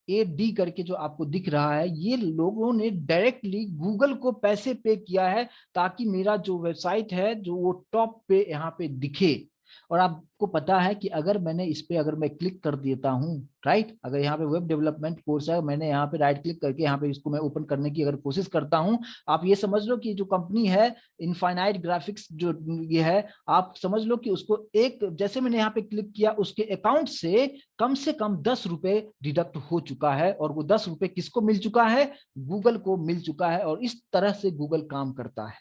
AD करके जो आपको दिख रहा है, ये लोगों ने डायरेक्टली गूगल को पैसे पे किया है ताकि मेरा जो वेबसाइट है जो वो टॉप पे यहाँ पे दिखे। और आपको पता है कि अगर मैंने इस पे अगर मैं क्लिक कर देता हूँ, राइट, अगर यहाँ पे वेब डेवलपमेंट कोर्स है, मैंने यहाँ पे राइट क्लिक करके यहाँ पे इसको मैं ओपन करने की अगर कोशिश करता हूँ, आप ये समझ लो कि जो कंपनी है इनफाइनाइट ग्राफिक्स जो ये है, आप समझ लो कि उसको एक, जैसे मैंने यहाँ पे क्लिक किया, उसके अकाउंट से कम 10 रुपए डिडक्ट हो चुका है और वो 10 रुपए किसको मिल चुका है? गूगल को मिल चुका है। और इस तरह से गूगल काम करता है।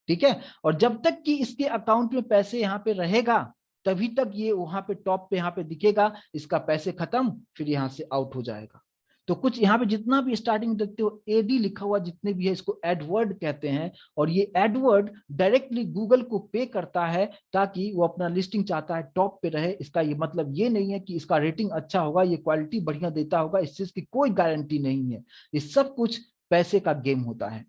ठीक है? और जब तक कि इसके अकाउंट में पैसे यहाँ पे रहेगा तभी तक ये वहां पे टॉप पे यहाँ पे दिखेगा। इसका पैसे खत्म, फिर यहाँ से आउट हो जाएगा। तो कुछ यहाँ पे जितना भी स्टार्टिंग देखते हो एडी लिखा हुआ जितने भी है, इसको एडवर्ड कहते हैं। और ये एडवर्ड डायरेक्टली गूगल को पे करता है ताकि वो अपना लिस्टिंग चाहता है टॉप पे रहे। इसका ये मतलब ये नहीं है कि इसका रेटिंग अच्छा होगा, ये क्वालिटी बढ़िया देता होगा, इस चीज की कोई गारंटी नहीं है। ये सब कुछ पैसे का गेम होता है।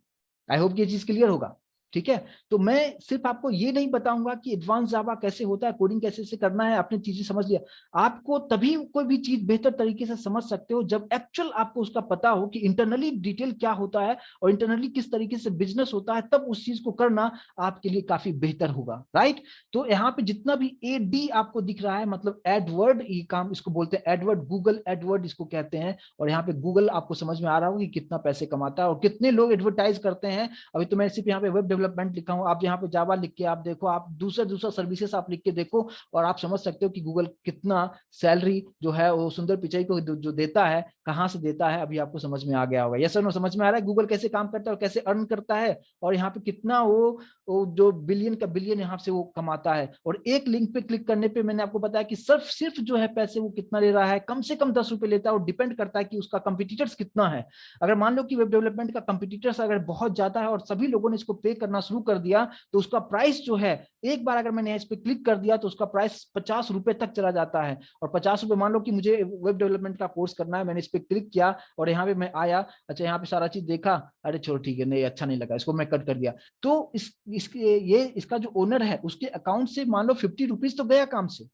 आई होप ये चीज क्लियर होगा। ठीक है? तो मैं सिर्फ आपको ये नहीं बताऊंगा कि एडवांस जावा कैसे होता है, कोडिंग कैसे से करना है, आपने चीजें समझ लिया। आपको तभी कोई भी चीज बेहतर तरीके से समझ सकते हो जब एक्चुअल आपको उसका पता हो कि इंटरनली डिटेल क्या होता है और इंटरनली किस तरीके से बिजनेस होता है, तब उस चीज को करना आपके लिए काफी बेहतर होगा, राइट? तो यहाँ पे जितना भी AD आपको दिख रहा है, मतलब एडवर्ड, ये काम इसको बोलते हैं एडवर्ड, गूगल एडवर्ड इसको कहते हैं। और यहाँ पे गूगल आपको समझ में आ रहा होगा कि कितना पैसे कमाता है और कितने लोग एडवर्टाइज करते हैं। अभी तो मैं सिर्फ यहाँ पे वेब डेवलपमेंट लिखा हूँ, आप यहाँ पे जावा लिख के आप देखो, आप दूसरा सर्विसेज आप लिख के देखो और आप समझ सकते हो कि गूगल कितना सैलरी जो है वो सुंदर पिचाई को जो देता है, कहाँ से देता है, अभी आपको समझ में आ गया होगा। यस और नो? समझ में आ रहा है गूगल कैसे काम करता है और कैसे अर्न करता है और यहाँ पे कितना वो जो बिलियन का बिलियन यहाँ से वो कमाता है। और एक लिंक पे क्लिक करने पे मैंने आपको बताया कि सिर्फ जो है पैसे वो कितना ले रहा है, कम से कम 10 रुपए लेता है। और डिपेंड करता है कि उसका कंपिटिटर्स कितना है। अगर मान लो कि वेब डेवलपमेंट का कंपिटिटर्स अगर बहुत ज्यादा है और सभी लोगों ने इसको पे करना करना शुरू कर दिया तो उसका प्राइस जो है, एक बार अगर मैंने इस पे क्लिक कर दिया तो उसका प्राइस 50 रुपए तक चला जाता है। और 50 रुपए, मान लो कि मुझे वेब डेवलपमेंट का कोर्स करना है, मैंने इस पे क्लिक किया और यहाँ पे मैं आया, अच्छा यहाँ पे सारा चीज देखा, अरे छोड़ो ठीक है, नहीं अच्छा नहीं लगा, इसको मैं कट कर दिया। तो इसका जो ओनर है उसके अकाउंट से मान लो 50 रुपीज तो गया काम से,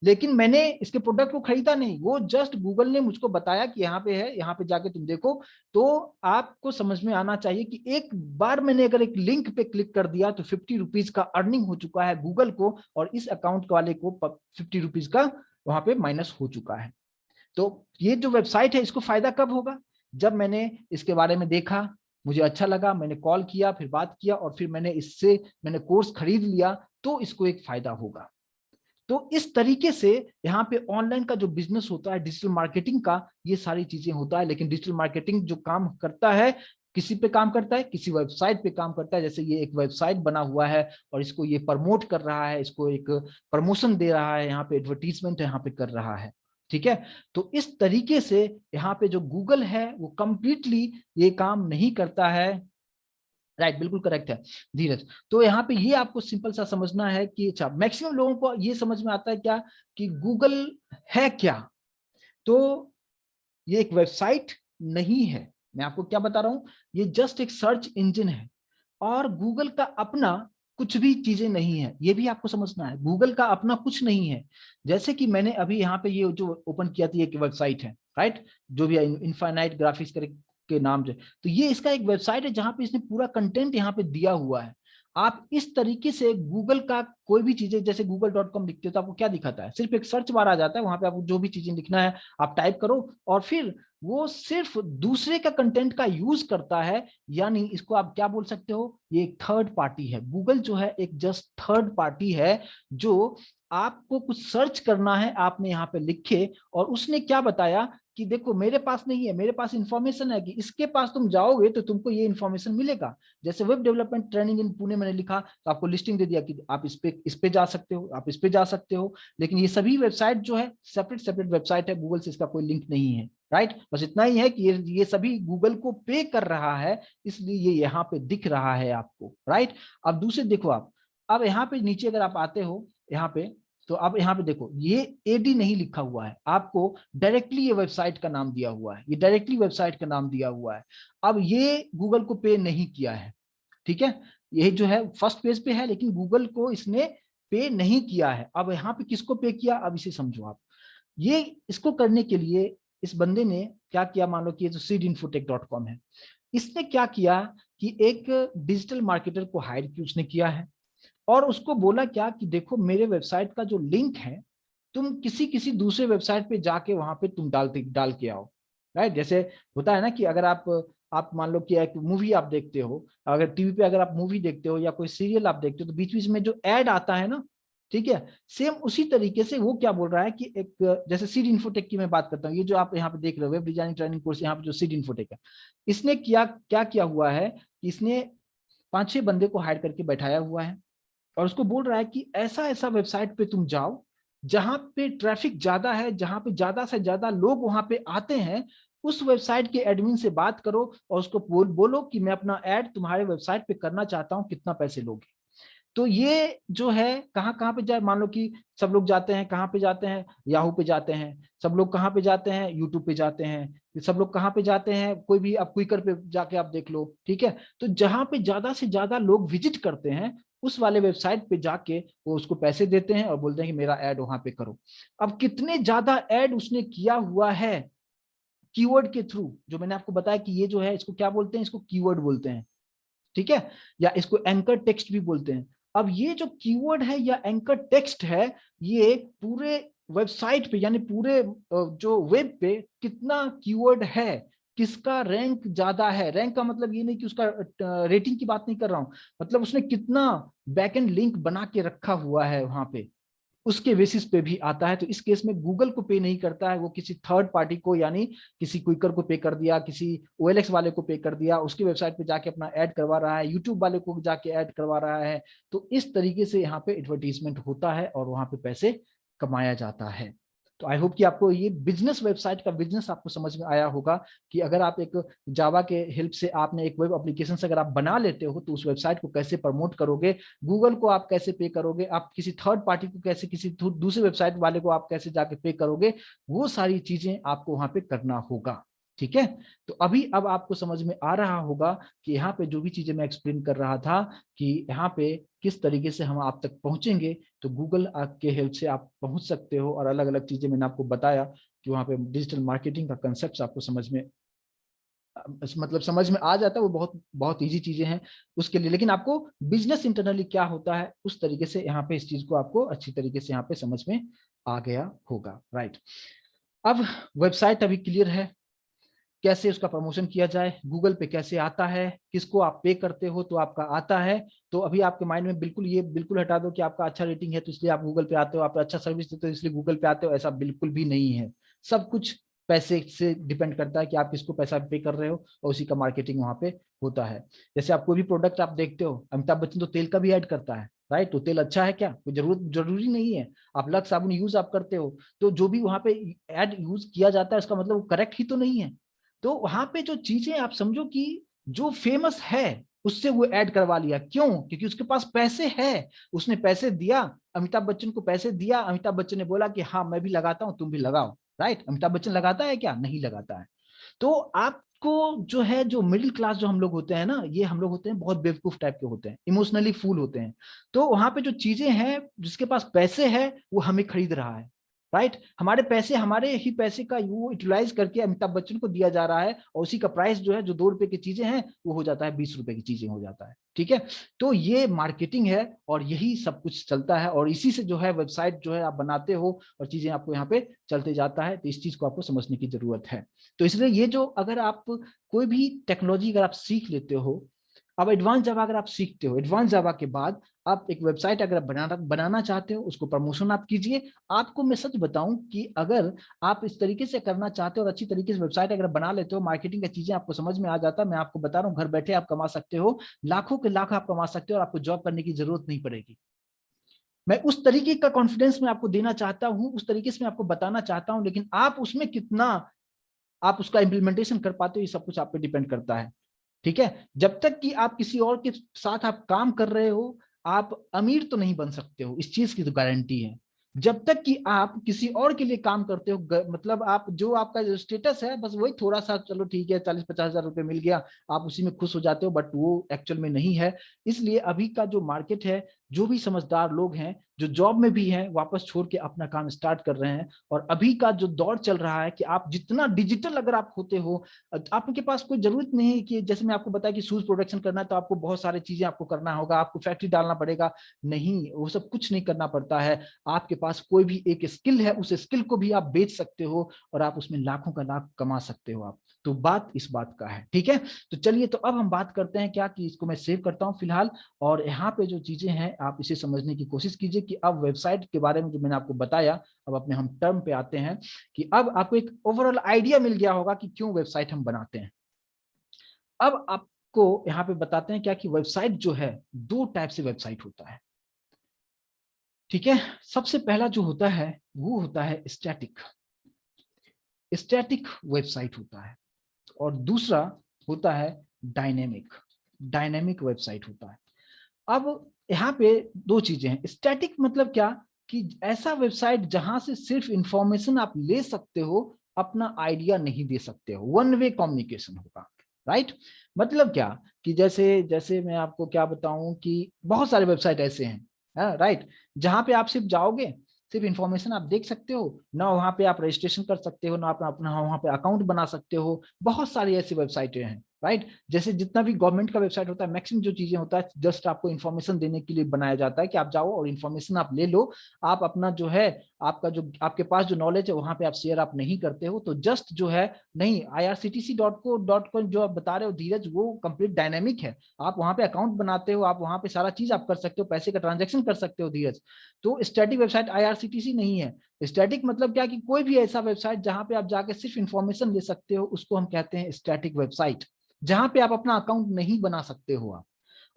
लेकिन मैंने इसके प्रोडक्ट को खरीदा नहीं, वो जस्ट गूगल ने मुझको बताया कि यहाँ पे है, यहाँ पे जाके तुम देखो। तो आपको समझ में आना चाहिए कि एक बार मैंने अगर एक लिंक पे क्लिक कर दिया तो 50 रुपीज का अर्निंग हो चुका है गूगल को, और इस अकाउंट वाले को 50 रुपीज का वहां पे माइनस हो चुका है। तो ये जो वेबसाइट है इसको फायदा कब होगा? जब मैंने इसके बारे में देखा, मुझे अच्छा लगा, मैंने कॉल किया, फिर बात किया और फिर मैंने कोर्स खरीद लिया, तो इसको एक फायदा होगा। तो इस तरीके से यहाँ पे ऑनलाइन का जो बिजनेस होता है, डिजिटल मार्केटिंग का, ये सारी चीजें होता है। लेकिन डिजिटल मार्केटिंग जो काम करता है, किसी पे काम करता है, किसी वेबसाइट पे काम करता है। जैसे ये एक वेबसाइट बना हुआ है और इसको ये प्रमोट कर रहा है, इसको एक प्रमोशन दे रहा है, यहाँ पे एडवर्टीजमेंट यहाँ पे कर रहा है, ठीक है। तो इस तरीके से यहाँ पे जो गूगल है वो कंप्लीटली ये काम नहीं करता है। राइट, बिल्कुल करेक्ट है धीरज। तो यहाँ पे ये आपको सिंपल सा समझना है कि अच्छा, मैक्सिमम लोगों को ये समझ में आता है क्या कि गूगल है क्या? तो ये एक वेबसाइट नहीं है, मैं आपको क्या बता रहा हूं, ये जस्ट एक सर्च इंजन है और गूगल का अपना कुछ भी चीजें नहीं है, ये भी आपको समझना है। गूगल का अपना कुछ नहीं है। जैसे कि मैंने अभी यहाँ पे ये जो ओपन किया था, ये एक वेबसाइट है, राइट, जो भी इनफाइनाइट ग्राफिक्स के नाम से, तो ये इसका एक वेबसाइट है जहां पे इसने पूरा कंटेंट यहाँ पे दिया हुआ है। आप इस तरीके से गूगल का कोई भी चीजें, जैसे google.com लिखते हो तो आपको क्या दिखाता है, सिर्फ एक सर्च बार आ जाता है, वहां पे आपको जो भी चीजें लिखना है आप टाइप करो और फिर वो सिर्फ दूसरे का कंटेंट का यूज करता है। यानी इसको आप क्या बोल सकते हो, ये एक थर्ड पार्टी है। गूगल जो है एक जस्ट थर्ड पार्टी है, जो आपको कुछ सर्च करना है, आपने यहाँ पे लिखे और उसने क्या बताया कि देखो मेरे पास नहीं है, मेरे पास इंफॉर्मेशन है कि इसके पास तुम जाओगे तो तुमको ये इंफॉर्मेशन मिलेगा। जैसे web development training in Pune मैंने लिखा तो आपको लिस्टिंग दे दिया कि आप इस पे जा सकते हो, आप इस पे जा सकते हो। लेकिन ये सभी वेबसाइट जो है सेपरेट वेबसाइट है, गूगल से इसका कोई लिंक नहीं है, राइट। बस इतना ही है कि ये सभी गूगल को पे कर रहा है, इसलिए ये यहाँ पे दिख रहा है आपको, राइट। अब दूसरे देखो आप, अब यहाँ पे नीचे अगर आप आते हो यहाँ पे, तो अब यहाँ पे देखो ये एडी नहीं लिखा हुआ है, आपको डायरेक्टली ये वेबसाइट का नाम दिया हुआ है, ये डायरेक्टली वेबसाइट का नाम दिया हुआ है। अब ये गूगल को पे नहीं किया है, ठीक है, ये जो है फर्स्ट पेज पे है लेकिन गूगल को इसने पे नहीं किया है। अब यहाँ पे किसको पे किया, अब इसे समझो आप। ये इसको करने के लिए इस बंदे ने क्या किया, मान लो कि ये जो seedinfotech.com है, इसने क्या किया कि एक डिजिटल मार्केटर को हायर की उसने किया है और उसको बोला क्या कि देखो मेरे वेबसाइट का जो लिंक है तुम किसी दूसरे वेबसाइट पे जाके वहां पे तुम डाल के आओ, राइट। जैसे होता है ना कि अगर आप मान लो कि एक मूवी आप देखते हो, अगर टीवी पे अगर आप मूवी देखते हो या कोई सीरियल आप देखते हो तो बीच बीच में जो एड आता है ना, ठीक है, सेम उसी तरीके से वो क्या बोल रहा है कि एक जैसे सीड इन्फोटेक की मैं बात करता हूँ, ये जो आप यहाँ पे देख रहे हो वेब डिजाइनिंग ट्रेनिंग कोर्स, यहाँ पे जो सीड इन्फोटेक है, इसने क्या किया हुआ है कि इसने 5-6 बंदे को हायर करके बैठाया हुआ है और उसको बोल रहा है कि ऐसा ऐसा वेबसाइट पे तुम जाओ जहां पे ट्रैफिक ज्यादा है, जहां पे ज्यादा से ज्यादा लोग वहां पे आते हैं, उस वेबसाइट के एडमिन से बात करो और उसको बोलो कि मैं अपना ऐड तुम्हारे वेबसाइट पे करना चाहता हूं, कितना पैसे लोगे। तो ये जो है कहाँ कहाँ पे जाए, मान लो कि सब लोग जाते हैं, कहाँ पे जाते हैं, याहू पे जाते हैं, सब लोग कहाँ पे जाते हैं, यूट्यूब पे जाते हैं, सब लोग कहाँ पे जाते हैं, कोई भी आप क्विकर पे जाके आप देख लो, ठीक है। तो जहां पे ज्यादा से ज्यादा लोग विजिट करते हैं उस वाले वेबसाइट पे जाके वो उसको पैसे देते हैं और बोलते हैं कि मेरा ऐड वहां पे करो। अब कितने ज्यादा ऐड उसने किया हुआ है कीवर्ड के थ्रू, जो मैंने आपको बताया कि ये जो है इसको क्या बोलते हैं, इसको कीवर्ड बोलते हैं, ठीक है, या इसको एंकर टेक्स्ट भी बोलते हैं। अब ये जो कीवर्ड है या एंकर टेक्स्ट है, ये पूरे वेबसाइट पे यानी पूरे जो वेब पे कितना कीवर्ड है, किसका रैंक ज्यादा है। रैंक का मतलब ये नहीं कि उसका रेटिंग की बात नहीं कर रहा हूं, मतलब उसने कितना बैकएंड लिंक बना के रखा हुआ है वहां पे, उसके बेसिस पे भी आता है। तो इस केस में गूगल को पे नहीं करता है, वो किसी थर्ड पार्टी को यानी किसी क्विकर को पे कर दिया, किसी OLX वाले को पे कर दिया, उसकी वेबसाइट पे जाके अपना ऐड करवा रहा है, यूट्यूब वाले को जाके ऐड करवा रहा है। तो इस तरीके से यहाँ पे एडवर्टीजमेंट होता है और वहां पे पैसे कमाया जाता है। तो आई होप कि आपको ये बिजनेस वेबसाइट का बिजनेस आपको समझ में आया होगा कि अगर आप एक जावा के हेल्प से आपने एक वेब एप्लीकेशन अगर आप बना लेते हो तो उस वेबसाइट को कैसे प्रमोट करोगे, गूगल को आप कैसे पे करोगे, आप किसी थर्ड पार्टी को कैसे, किसी दूसरे वेबसाइट वाले को आप कैसे जाके पे करोगे, वो सारी चीजें आपको वहां पे करना होगा। ठीक है, तो अब आपको समझ में आ रहा होगा कि यहाँ पे जो भी चीजें मैं एक्सप्लेन कर रहा था कि यहाँ पे किस तरीके से हम आप तक पहुंचेंगे, तो गूगल के हेल्प से आप पहुंच सकते हो। और अलग अलग चीजें मैंने आपको बताया कि वहां पे डिजिटल मार्केटिंग का कंसेप्ट आपको समझ में मतलब समझ में आ जाता है, वो बहुत बहुत इजी चीजें हैं उसके लिए। लेकिन आपको बिजनेस इंटरनली क्या होता है उस तरीके से यहाँ पे इस चीज को आपको अच्छी तरीके से यहाँ पे समझ में आ गया होगा, राइट। अब वेबसाइट अभी क्लियर है, कैसे उसका प्रमोशन किया जाए, गूगल पे कैसे आता है, किसको आप पे करते हो तो आपका आता है। तो अभी आपके माइंड में बिल्कुल ये बिल्कुल हटा दो कि आपका अच्छा रेटिंग है तो इसलिए आप गूगल पे आते हो, आप अच्छा सर्विस देते हो इसलिए गूगल पे आते हो, ऐसा बिल्कुल भी नहीं है। सब कुछ पैसे से डिपेंड करता है कि आप किसको पैसा पे कर रहे हो और उसी का मार्केटिंग वहां पे होता है। जैसे आप कोई भी प्रोडक्ट आप देखते हो, अमिताभ बच्चन तो तेल का भी ऐड करता है, राइट। तो तेल अच्छा है क्या, कोई जरूरी नहीं है। आप लक्स साबुन यूज आप करते हो, तो जो भी वहां पे ऐड यूज किया जाता है उसका मतलब वो करेक्ट ही तो नहीं है। तो वहां पे जो चीजें आप समझो कि जो फेमस है उससे वो ऐड करवा लिया, क्यों, क्योंकि उसके पास पैसे है, उसने पैसे दिया, अमिताभ बच्चन को पैसे दिया, अमिताभ बच्चन ने बोला कि हाँ मैं भी लगाता हूं तुम भी लगाओ, राइट। अमिताभ बच्चन लगाता है क्या, नहीं लगाता है। तो आपको जो है, जो मिडिल क्लास जो हम लोग होते हैं ना, ये हम लोग होते हैं बहुत बेवकूफ टाइप के होते हैं, इमोशनली फूल होते हैं। तो वहां पे जो चीजें हैं, जिसके पास पैसे है वो हमें खरीद रहा है, राइट। हमारे पैसे, हमारे ही पैसे का वो यूटिलाइज करके अमिताभ बच्चन को दिया जा रहा है, और उसी का प्राइस जो है, जो 2 रुपए की चीजें हैं वो हो जाता है 20 रुपए की चीजें हो जाता है। ठीक है, तो ये मार्केटिंग है और यही सब कुछ चलता है, और इसी से जो है वेबसाइट जो है आप बनाते हो और चीजें आपको यहाँ पे चलते जाता है। तो इस चीज को आपको समझने की जरूरत है। तो इसलिए ये जो, अगर आप कोई भी टेक्नोलॉजी अगर आप सीख लेते हो, अब एडवांस जावा अगर आप सीखते हो, एडवांस जावा के बाद आप एक वेबसाइट अगर बनाना चाहते हो, उसको प्रमोशन आप कीजिए। आपको मैं सच बताऊं कि अगर आप इस तरीके से करना चाहते हो और अच्छी तरीके से वेबसाइट अगर बना लेते हो, मार्केटिंग की चीजें आपको समझ में आ जाता है, मैं आपको बता रहा हूँ घर बैठे आप कमा सकते हो, लाखों के लाख आप कमा सकते हो और आपको जॉब करने की जरूरत नहीं पड़ेगी। मैं उस तरीके का कॉन्फिडेंस में आपको देना चाहता हूं, उस तरीके से मैं आपको बताना चाहता हूं, लेकिन आप उसमें कितना आप उसका इंप्लीमेंटेशन कर पाते हो, ये सब कुछ आप पे डिपेंड करता है। ठीक है, जब तक कि आप किसी और के साथ आप काम कर रहे हो, आप अमीर तो नहीं बन सकते हो, इस चीज की तो गारंटी है। जब तक कि आप किसी और के लिए काम करते हो, मतलब आप जो आपका जो स्टेटस है बस वही थोड़ा सा, चलो ठीक है 40-50 हजार रुपए मिल गया, आप उसी में खुश हो जाते हो, बट वो एक्चुअल में नहीं है। इसलिए अभी का जो मार्केट है, जो भी समझदार लोग हैं जो जॉब में भी हैं, वापस छोड़ के अपना काम स्टार्ट कर रहे हैं। और अभी का जो दौर चल रहा है कि आप जितना डिजिटल अगर आप होते हो, आपके पास कोई जरूरत नहीं है कि जैसे मैं आपको बताया कि शूज प्रोडक्शन करना है तो आपको बहुत सारी चीजें आपको करना होगा, आपको फैक्ट्री डालना पड़ेगा, नहीं, वो सब कुछ नहीं करना पड़ता है। आपके पास कोई भी एक स्किल है, उस स्किल को भी आप बेच सकते हो और आप उसमें लाखों का लाख कमा सकते हो आप। तो बात इस बात का है, ठीक है। तो चलिए, तो अब हम बात करते हैं क्या, कि इसको मैं सेव करता हूं फिलहाल, और यहाँ पे जो चीजें हैं आप इसे समझने की कोशिश कीजिए कि अब वेबसाइट के बारे में जो मैंने आपको बताया, अब अपने हम टर्म पे आते हैं कि अब आपको एक ओवरऑल आइडिया मिल गया होगा कि क्यों वेबसाइट हम बनाते हैं। अब आपको यहाँ पे बताते हैं क्या, कि वेबसाइट जो है 2 टाइप से वेबसाइट होता है। ठीक है, सबसे पहला जो होता है वो होता है स्टैटिक, स्टैटिक वेबसाइट होता है, और दूसरा होता है डायनेमिक, डायनेमिक वेबसाइट होता है। अब यहाँ पे 2 चीजें हैं। स्टैटिक मतलब क्या, कि ऐसा वेबसाइट जहां से सिर्फ इंफॉर्मेशन आप ले सकते हो, अपना आइडिया नहीं दे सकते हो, वन वे कम्युनिकेशन होगा, राइट। मतलब क्या, कि जैसे जैसे मैं आपको क्या बताऊं कि बहुत सारे वेबसाइट ऐसे हैं, राइट, जहां पे आप सिर्फ जाओगे, सिर्फ इंफॉर्मेशन आप देख सकते हो ना, वहां पे आप रजिस्ट्रेशन कर सकते हो ना, अपना अपना वहां पे अकाउंट बना सकते हो। बहुत सारी ऐसी वेबसाइटें हैं, राइट। जैसे जितना भी गवर्नमेंट का वेबसाइट होता है, मैक्सिमम जो चीजें होता है जस्ट आपको इन्फॉर्मेशन देने के लिए बनाया जाता है कि आप जाओ और इन्फॉर्मेशन आप ले लो, आप अपना जो है, आपका जो आपके पास जो नॉलेज है वहां पे आप शेयर आप नहीं करते हो। तो जस्ट जो है, नहीं, irctc.co.in जो आप बता रहे हो धीरज, वो कंप्लीट डायनेमिक है। आप वहां पे अकाउंट बनाते हो, आप वहां पे सारा चीज आप कर सकते हो, पैसे का ट्रांजेक्शन कर सकते हो धीरज। तो स्टैटिक वेबसाइट IRCTC नहीं है। स्टैटिक मतलब क्या, कि कोई भी ऐसा वेबसाइट जहां पे आप जाके सिर्फ इंफॉर्मेशन ले सकते हो, उसको हम कहते हैं स्टैटिक वेबसाइट, जहां पे आप अपना अकाउंट नहीं बना सकते हो आप।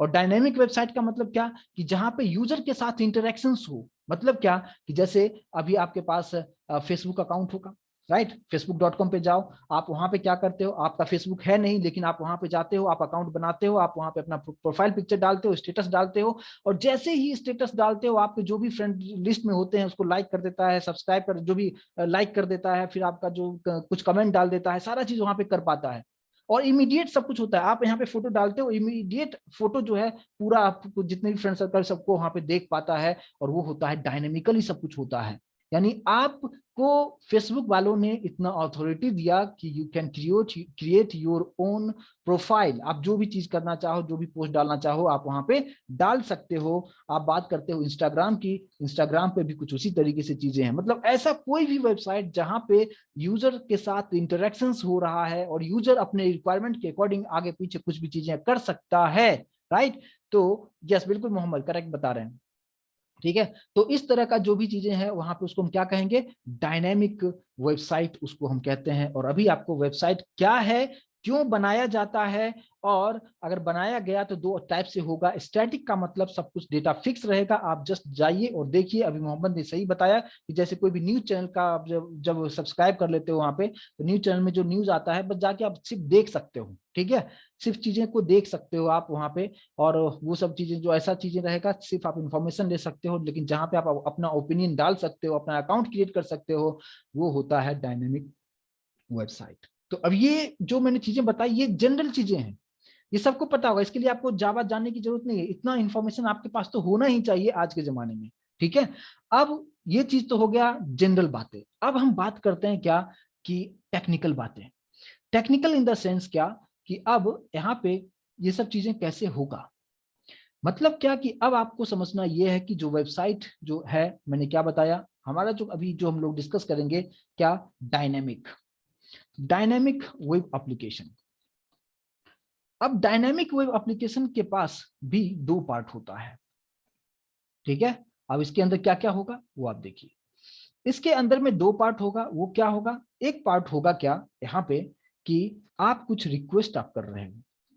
और डायनेमिक वेबसाइट का मतलब क्या, कि जहां पे यूजर के साथ इंटरेक्शंस हो, मतलब क्या कि जैसे अभी आपके पास फेसबुक अकाउंट होगा, राइट, facebook.com पे जाओ, आप वहां पे क्या करते हो, आपका फेसबुक है नहीं लेकिन आप वहां पे जाते हो, आप अकाउंट बनाते हो, आप वहां पे अपना प्रोफाइल पिक्चर डालते हो, स्टेटस डालते हो, और जैसे ही स्टेटस डालते हो आपके जो भी फ्रेंड लिस्ट में होते हैं उसको लाइक कर देता है, सब्सक्राइब कर, जो भी लाइक कर देता है, फिर आपका जो कुछ कमेंट डाल देता है, सारा चीज वहां पे कर पाता है, और इमीडिएट सब कुछ होता है। आप यहाँ पे फोटो डालते हो, इमीडिएट फोटो जो है पूरा आपको जितने भी फ्रेंड सर्कल सबको वहां पे देख पाता है, और वो होता है डायनेमिकली सब कुछ होता है। यानी आपको फेसबुक वालों ने इतना अथॉरिटी दिया कि you can create your own profile. आप जो भी चीज करना चाहो, जो भी पोस्ट डालना चाहो, आप वहां पे डाल सकते हो। आप बात करते हो इंस्टाग्राम की, इंस्टाग्राम पे भी कुछ उसी तरीके से चीजें हैं। मतलब ऐसा कोई भी वेबसाइट जहां पे यूजर के साथ इंटरेक्शंस हो रहा है और यूजर अपने रिक्वायरमेंट के अकॉर्डिंग आगे पीछे कुछ भी चीजें कर सकता है, राइट। तो यस, बिल्कुल मोहम्मद करेक्ट बता रहे हैं, ठीक है। तो इस तरह का जो भी चीजें हैं वहां पे उसको हम क्या कहेंगे, डायनेमिक वेबसाइट उसको हम कहते हैं। और अभी आपको वेबसाइट क्या है, क्यों बनाया जाता है, और अगर बनाया गया तो दो टाइप से होगा। स्टैटिक का मतलब सब कुछ डेटा फिक्स रहेगा, आप जस्ट जाइए और देखिए। अभी मोहम्मद ने सही बताया कि जैसे कोई भी न्यूज चैनल का आप जब सब्सक्राइब कर लेते हो वहां पे, तो न्यूज चैनल में जो न्यूज आता है बस जाके आप सिर्फ देख सकते हो, ठीक है, सिर्फ चीजें को देख सकते हो आप वहां पे। और वो सब चीजें जो ऐसा चीजें रहेगा सिर्फ आप इंफॉर्मेशन ले सकते हो, लेकिन जहां पे आप अपना ओपिनियन डाल सकते हो, अपना अकाउंट क्रिएट कर सकते हो, वो होता है डायनेमिक वेबसाइट। तो अब ये जो मैंने चीजें बताई ये जनरल चीजें हैं, ये सबको पता होगा, इसके लिए आपको जावा जानने की जरूरत नहीं है, इतना इंफॉर्मेशन आपके पास तो होना ही चाहिए आज के जमाने में, ठीक है। अब ये चीज तो हो गया जनरल बातें। अब हम बात करते हैं क्या कि टेक्निकल बातें। टेक्निकल इन द सेंस क्या कि अब यहाँ पे ये सब चीजें कैसे होगा, मतलब क्या कि अब आपको समझना यह है कि जो वेबसाइट जो है, मैंने क्या बताया, हमारा जो अभी जो हम लोग डिस्कस करेंगे क्या, डायनेमिक वेब एप्लीकेशन। अब डायनेमिक वेब एप्लीकेशन के पास भी दो पार्ट होता है, ठीक है। अब इसके अंदर क्या क्या होगा वो आप देखिए। इसके अंदर में दो पार्ट होगा, वो क्या होगा, एक पार्ट होगा क्या यहाँ पे कि आप कुछ रिक्वेस्ट आप कर रहे हो,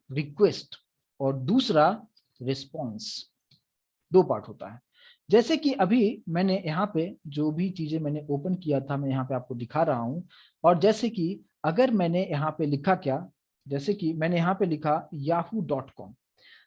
रिक्वेस्ट, और दूसरा रिस्पॉन्स, दो पार्ट होता है। जैसे कि अभी मैंने यहाँ पे जो भी चीजें मैंने ओपन किया था मैं यहाँ पे आपको दिखा रहा हूं, और जैसे कि अगर मैंने यहाँ पे लिखा क्या, जैसे कि मैंने यहाँ पे लिखा yahoo.com,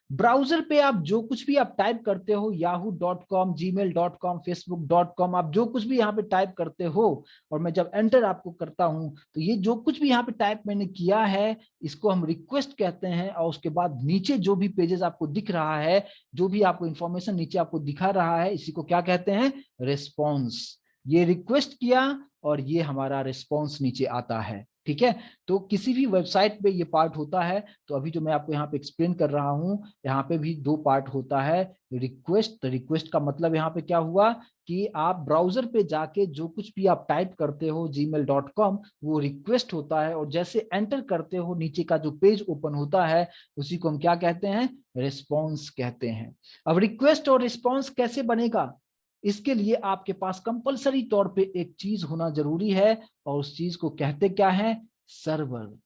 ब्राउजर पे आप जो कुछ भी आप टाइप करते हो, yahoo.com, gmail.com, facebook.com, आप जो कुछ भी यहाँ पे टाइप करते हो, और मैं जब एंटर आपको करता हूं तो ये जो कुछ भी यहाँ पे टाइप मैंने किया है इसको हम रिक्वेस्ट कहते हैं। और उसके बाद नीचे जो भी पेजेस आपको दिख रहा है, जो भी आपको इंफॉर्मेशन नीचे आपको दिखा रहा है, इसी को क्या कहते हैं, रिस्पॉन्स। ये रिक्वेस्ट किया और ये हमारा रिस्पॉन्स नीचे आता है, ठीक है। तो किसी भी वेबसाइट पे ये पार्ट होता है। तो अभी जो मैं आपको यहाँ पे एक्सप्लेन कर रहा हूँ, यहाँ पे भी दो पार्ट होता है। रिक्वेस्ट, रिक्वेस्ट का मतलब यहाँ पे क्या हुआ कि आप ब्राउजर पे जाके जो कुछ भी आप टाइप करते हो gmail.com, वो रिक्वेस्ट होता है, और जैसे एंटर करते हो नीचे का जो पेज ओपन होता है उसी को हम क्या कहते हैं, रिस्पॉन्स कहते हैं। अब रिक्वेस्ट और रिस्पॉन्स कैसे बनेगा, इसके लिए आपके पास कंपलसरी तौर पे एक चीज होना जरूरी है, और उस चीज को कहते क्या है, सर्वर,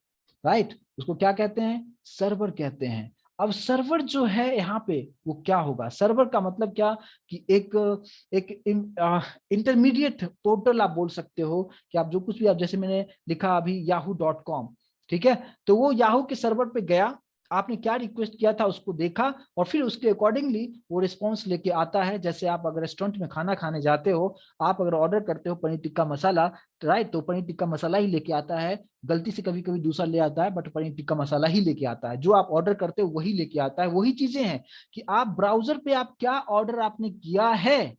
राइट। उसको क्या कहते हैं, सर्वर कहते हैं। अब सर्वर जो है यहाँ पे वो क्या होगा, सर्वर का मतलब क्या कि एक इंटरमीडिएट पोर्टल आप बोल सकते हो, कि आप जो कुछ भी आप जैसे मैंने लिखा अभी yahoo.com, ठीक है, तो वो याहू के सर्वर पे गया, आपने क्या रिक्वेस्ट किया था उसको देखा, और फिर उसके अकॉर्डिंगली वो रिस्पॉन्स लेके आता है। जैसे आप अगर रेस्टोरेंट में खाना खाने जाते हो, आप अगर ऑर्डर करते हो पनीर टिक्का मसाला, राइट, तो पनीर टिक्का मसाला ही लेके आता है, गलती से कभी कभी दूसरा ले आता है, बट पनीर टिक्का मसाला ही लेके आता है, जो आप ऑर्डर करते हो वही लेके आता है। वही चीजें हैं कि आप ब्राउजर पे आप क्या ऑर्डर आपने किया है,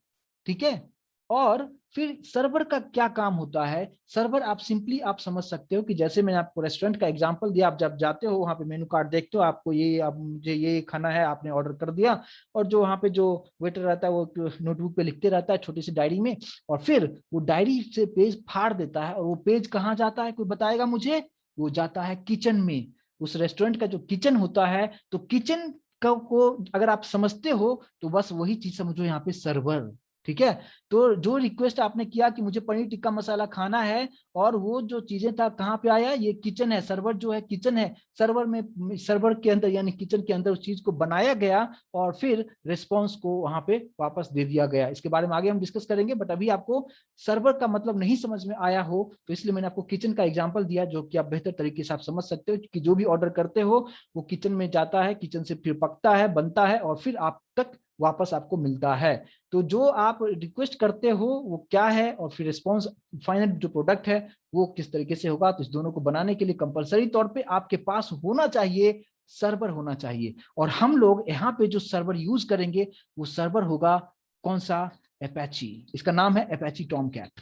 ठीक है, और फिर सर्वर का क्या काम होता है। सर्वर आप सिंपली आप समझ सकते हो कि जैसे मैंने आपको रेस्टोरेंट का एग्जांपल दिया, आप जब जाते हो वहां पे मेनू कार्ड देखते हो, आपको ये अब मुझे ये खाना है, आपने ऑर्डर कर दिया, और जो वहां पे जो वेटर रहता है वो नोटबुक पे लिखते रहता है छोटी सी डायरी में, और फिर वो डायरी से पेज फाड़ देता है, और वो पेज कहाँ जाता है, कोई बताएगा मुझे, वो जाता है किचन में, उस रेस्टोरेंट का जो किचन होता है। तो किचन को अगर आप समझते हो तो बस वही चीज समझो यहाँ पे सर्वर, ठीक है। तो जो रिक्वेस्ट आपने किया कि मुझे पनीर टिक्का मसाला खाना है, और वो जो चीजें था कहाँ पे आया, ये किचन है, सर्वर जो है किचन है, सर्वर में, सर्वर के अंदर यानी किचन के अंदर उस चीज को बनाया गया और फिर रिस्पॉन्स को वहां पे वापस दे दिया गया। इसके बारे में आगे हम डिस्कस करेंगे, बट अभी आपको सर्वर का मतलब नहीं समझ में आया हो तो इसलिए मैंने आपको किचन का एग्जाम्पल दिया, जो कि आप बेहतर तरीके से आप समझ सकते हो कि जो भी ऑर्डर करते हो वो किचन में जाता है, किचन से फिर पकता है, बनता है और फिर आप तक वापस आपको मिलता है। तो जो आप रिक्वेस्ट करते हो वो क्या है और फिर रिस्पॉन्स फाइनल जो प्रोडक्ट है वो किस तरीके से होगा। तो इस दोनों को बनाने के लिए कंपलसरी तौर पे आपके पास होना चाहिए, सर्वर होना चाहिए। और हम लोग यहाँ पे जो सर्वर यूज करेंगे वो सर्वर होगा कौन सा, एपैची। इसका नाम है एपैची टॉमकैट।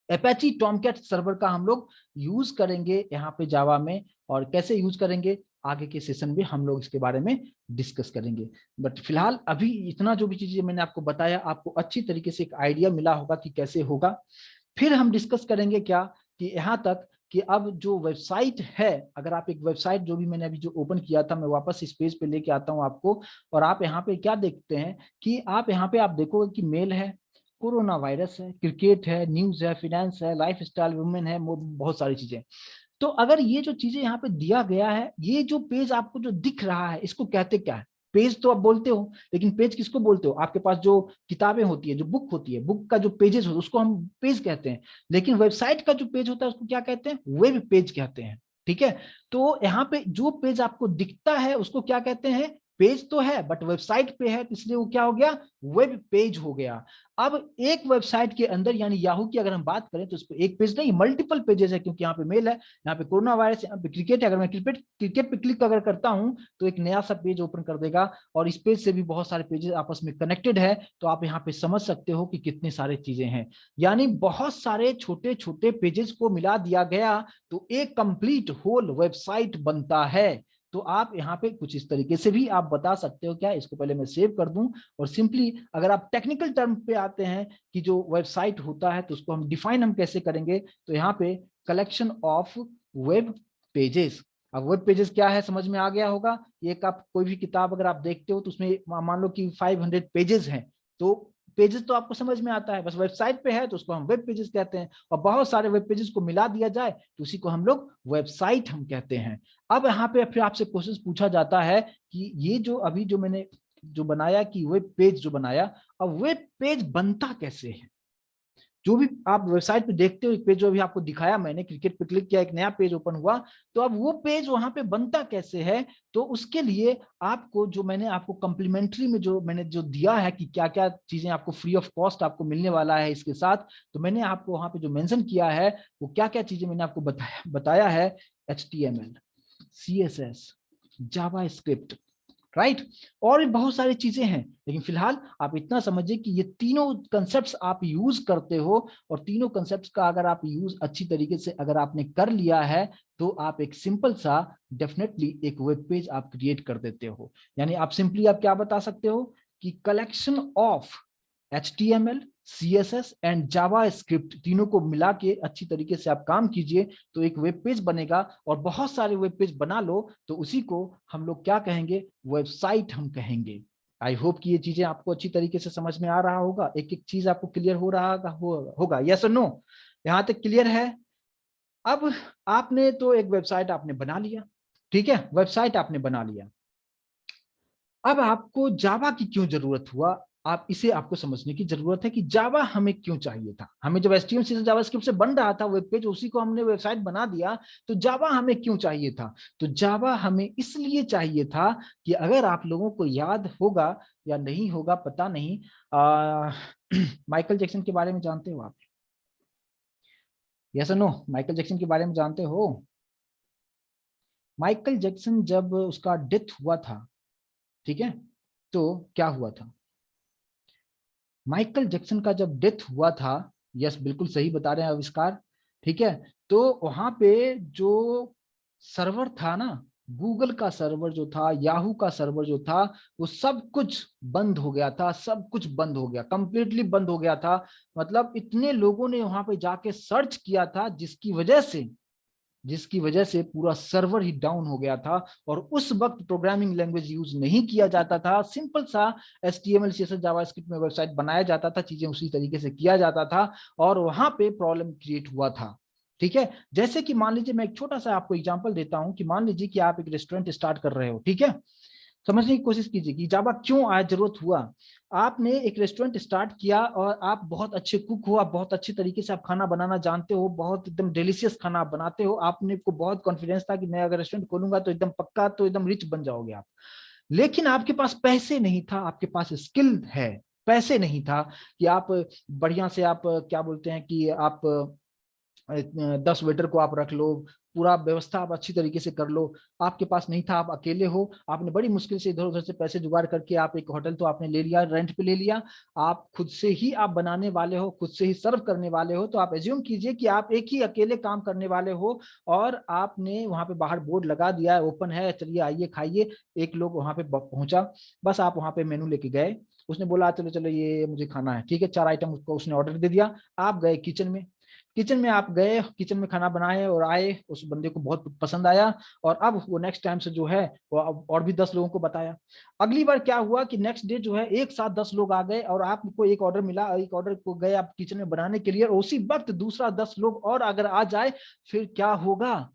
एपैची टॉमकैट सर्वर का हम लोग यूज करेंगे यहाँ पे जावा में, और कैसे यूज करेंगे आगे के सेशन में हम लोग इसके बारे में डिस्कस करेंगे। बट फिलहाल अभी इतना जो भी चीजें मैंने आपको बताया, आपको अच्छी तरीके से एक आइडिया मिला होगा कि कैसे होगा। फिर हम डिस्कस करेंगे क्या कि यहाँ तक कि अब जो वेबसाइट है, अगर आप एक वेबसाइट जो भी मैंने अभी जो ओपन किया था, मैं वापस इस पेज पे लेके आता हूँ आपको, और आप यहाँ पे क्या देखते हैं कि आप यहाँ पे आप देखोगे कि मेल है, कोरोना वायरस है, क्रिकेट है, न्यूज है, फिनेंस है, लाइफ स्टाइल, वुमेन है, बहुत सारी चीजें। तो अगर ये जो चीजें यहाँ पे दिया गया है, ये जो पेज आपको जो दिख रहा है इसको कहते क्या है, पेज तो आप बोलते हो, लेकिन पेज किसको बोलते हो, आपके पास जो किताबें होती है, जो बुक होती है, बुक का जो पेजेस होता है उसको हम पेज कहते हैं। लेकिन वेबसाइट का जो पेज होता है उसको क्या कहते हैं, वेब पेज कहते हैं। ठीक है। तो यहाँ पे जो पेज आपको दिखता है उसको क्या कहते हैं, पेज तो है बट वेबसाइट पे है, इसलिए वो क्या हो गया, वेब पेज हो गया। अब एक वेबसाइट के अंदर यानी याहू की अगर हम बात करें तो उस पर एक पेज नहीं मल्टीपल पेजेस है, क्योंकि यहाँ पे मेल है, यहाँ पे कोरोना वायरस, यहाँ पे क्रिकेट है। अगर मैं क्रिकेट पे क्लिक अगर करता हूं तो एक नया सा पेज ओपन कर देगा, और इस पेज से भी बहुत सारे पेजेस आपस में कनेक्टेड है। तो आप यहाँ पे समझ सकते हो कि कितनी सारी चीजें हैं, यानी बहुत सारे छोटे छोटे पेजेस को मिला दिया गया तो एक कंप्लीट होल वेबसाइट बनता है। तो आप यहाँ पे कुछ इस तरीके से भी आप बता सकते हो। क्या, इसको पहले मैं सेव कर दूं, और सिंपली अगर आप टेक्निकल टर्म पे आते हैं कि जो वेबसाइट होता है तो उसको हम डिफाइन हम कैसे करेंगे, तो यहाँ पे कलेक्शन ऑफ वेब पेजेस। अब वेब पेजेस क्या है समझ में आ गया होगा। एक आप कोई भी किताब अगर आप देखते हो तो उसमें मान लो कि 500 पेजेस हैं, तो पेजेस तो आपको समझ में आता है, बस वेबसाइट पे है तो उसको हम वेब पेजेस कहते हैं। और बहुत सारे वेब पेजेस को मिला दिया जाए तो उसी को हम लोग वेबसाइट हम कहते हैं। अब यहाँ पे फिर आपसे क्वेश्चन पूछा जाता है कि ये जो अभी जो मैंने जो बनाया कि वेब पेज जो बनाया, अब वेब पेज बनता कैसे है। जो भी आप वेबसाइट पे देखते हो, एक पेज जो अभी आपको दिखाया मैंने, क्रिकेट पे क्लिक किया एक नया पेज ओपन हुआ, तो अब वो पेज वहां पे बनता कैसे है। तो उसके लिए आपको जो मैंने आपको कम्प्लीमेंट्री में जो मैंने जो दिया है कि क्या क्या चीजें आपको फ्री ऑफ कॉस्ट आपको मिलने वाला है इसके साथ, तो मैंने आपको वहां पे जो मेंशन किया है वो क्या क्या चीजें मैंने आपको बताया है, HTML, CSS, जावा स्क्रिप्ट, राइट, और भी बहुत सारी चीजें हैं। लेकिन फिलहाल आप इतना समझिए कि ये तीनों कंसेप्ट्स आप यूज करते हो, और तीनों कंसेप्ट्स का अगर आप यूज अच्छी तरीके से अगर आपने कर लिया है तो आप एक सिंपल सा डेफिनेटली एक वेब पेज आप क्रिएट कर देते हो। यानी आप सिंपली आप क्या बता सकते हो कि collection of HTML, CSS and Java script तीनों को मिला के अच्छी तरीके से आप काम कीजिए तो एक वेब पेज बनेगा। और बहुत सारे वेब पेज बना लो तो उसी को हम लोग क्या कहेंगे, वेबसाइट हम कहेंगे। आई होप कि ये चीजें आपको अच्छी तरीके से समझ में आ रहा होगा, एक एक चीज आपको क्लियर हो रहा होगा, यस और नो, यहां तक क्लियर है। अब आपने तो एक वेबसाइट आपने बना लिया, ठीक है, वेबसाइट आपने बना लिया। अब आपको जावा की क्यों जरूरत हुआ, आप इसे आपको समझने की जरूरत है कि जावा हमें क्यों चाहिए था। हमें जब HTML CSS जावास्क्रिप्ट से बन रहा था वेब पेज, उसी को हमने वेबसाइट बना दिया, तो जावा हमें क्यों चाहिए था। तो जावा हमें इसलिए चाहिए था कि अगर आप लोगों को याद होगा या नहीं होगा पता नहीं, माइकल जैक्सन के बारे में जानते हो आप, यस और नो, माइकल जैक्सन के बारे में जानते हो। माइकल जैक्सन जब उसका डेथ हुआ था, ठीक है, तो क्या हुआ था, माइकल जैक्सन का जब डेथ हुआ था, यस बिल्कुल सही बता रहे हैं आविष्कार, ठीक है, तो वहां पे जो सर्वर था ना, गूगल का सर्वर जो था, याहू का सर्वर जो था, वो सब कुछ बंद हो गया था, सब कुछ बंद हो गया, कंप्लीटली बंद हो गया था। मतलब इतने लोगों ने वहां पे जाके सर्च किया था जिसकी वजह से जिसकी वजह से पूरा सर्वर ही डाउन हो गया था। और उस वक्त प्रोग्रामिंग लैंग्वेज यूज नहीं किया जाता था, सिंपल सा HTML CSS जावास्क्रिप्ट में वेबसाइट बनाया जाता था, चीजें उसी तरीके से किया जाता था और वहां पे प्रॉब्लम क्रिएट हुआ था। ठीक है, जैसे कि मान लीजिए मैं एक छोटा सा आपको एग्जांपल देता हूं कि मान लीजिए कि आप एक रेस्टोरेंट स्टार्ट कर रहे हो। ठीक है, समझने की कोशिश कीजिए कि जावा क्यों आज जरूरत हुआ। आपने एक रेस्टोरेंट स्टार्ट किया और आप बहुत अच्छे कुक हो, आप बहुत अच्छे तरीके से आप खाना बनाना जानते हो, बहुत एकदम डिलीशियस खाना आप बनाते हो, आपने को बहुत कॉन्फिडेंस था कि मैं अगर रेस्टोरेंट खोलूंगा तो एकदम पक्का, तो एकदम रिच बन जाओगे आप। लेकिन आपके पास पैसे नहीं था, आपके पास स्किल है, पैसे नहीं था कि आप बढ़िया से आप क्या बोलते हैं कि आप 10 वेटर को आप रख लो, पूरा व्यवस्था आप अच्छी तरीके से कर लो। आपके पास नहीं था, आप अकेले हो, आपने बड़ी मुश्किल से इधर उधर से पैसे जुगाड़ करके आप एक होटल तो आपने ले लिया, रेंट पे ले लिया, आप खुद से ही आप बनाने वाले हो, खुद से ही सर्व करने वाले हो। तो आप एज्यूम कीजिए कि आप एक ही अकेले काम करने वाले हो और आपने वहां पे बाहर बोर्ड लगा दिया है, ओपन है, चलिए आइए खाइए। एक लोग वहां पे पहुंचा, बस आप वहां पे मेनू लेके गए, उसने बोला चलो चलो ये मुझे खाना है, ठीक है, 4 आइटम उसको उसने ऑर्डर दे दिया। आप गए किचन में, किचन में आप गए, किचन में खाना बनाए और आए, उस बंदे को बहुत पसंद आया और अब वो नेक्स्ट टाइम से जो है वो और भी 10 लोगों को बताया। अगली बार क्या हुआ कि नेक्स्ट डे जो है एक साथ 10 लोग आ गए और आपको एक ऑर्डर मिला, एक ऑर्डर को गए आप किचन में बनाने के लिए और उसी वक्त दूसरा 10 लोग और अगर आ जाए, फिर क्या होगा,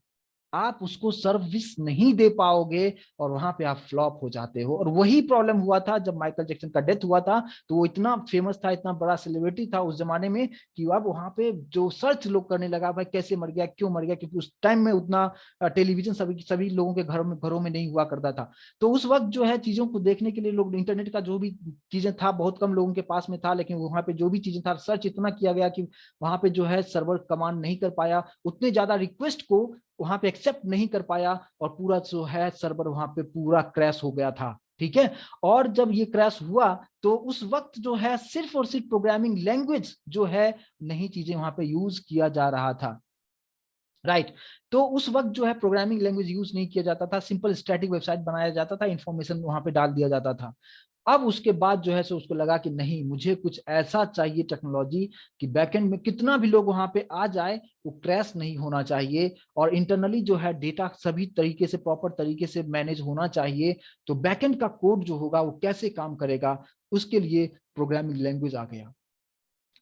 आप उसको सर्विस नहीं दे पाओगे और वहां पे आप फ्लॉप हो जाते हो। और वही प्रॉब्लम हुआ था जब माइकल जैक्सन का डेथ हुआ था, तो वो इतना फेमस था, इतना बड़ा सेलिब्रिटी था उस जमाने में कि अब वहां पे जो सर्च लोग करने लगा, भाई कैसे मर गया, क्यों मर गया, क्योंकि उस टाइम में उतना टेलीविजन सभी सभी लोगों के घरों में नहीं हुआ करता था। तो उस वक्त जो है चीजों को देखने के लिए लोग, इंटरनेट का जो भी चीजें था बहुत कम लोगों के पास में था, लेकिन वहां पे जो भी चीजें था सर्च इतना किया गया कि वहां पे जो है सर्वर कमांड नहीं कर पाया, उतने ज्यादा रिक्वेस्ट को वहां पे एक्सेप्ट नहीं कर पाया और पूरा जो है सर्वर वहां पे पूरा क्रैश हो गया था। ठीक है, और जब ये क्रैश हुआ तो उस वक्त जो है सिर्फ और सिर्फ प्रोग्रामिंग लैंग्वेज जो है नई चीजें वहां पे यूज किया जा रहा था। राइट, तो उस वक्त जो है प्रोग्रामिंग लैंग्वेज यूज नहीं किया जाता था, सिंपल स्टैटिक वेबसाइट बनाया जाता था, इंफॉर्मेशन वहां पे डाल दिया जाता था। अब उसके बाद जो है सो उसको लगा कि नहीं, मुझे कुछ ऐसा चाहिए टेक्नोलॉजी कि बैकएंड में कितना भी लोग वहां पे आ जाए वो क्रैश नहीं होना चाहिए और इंटरनली जो है डेटा सभी तरीके से प्रॉपर तरीके से मैनेज होना चाहिए। तो बैकएंड का कोड जो होगा वो कैसे काम करेगा, उसके लिए प्रोग्रामिंग लैंग्वेज आ गया।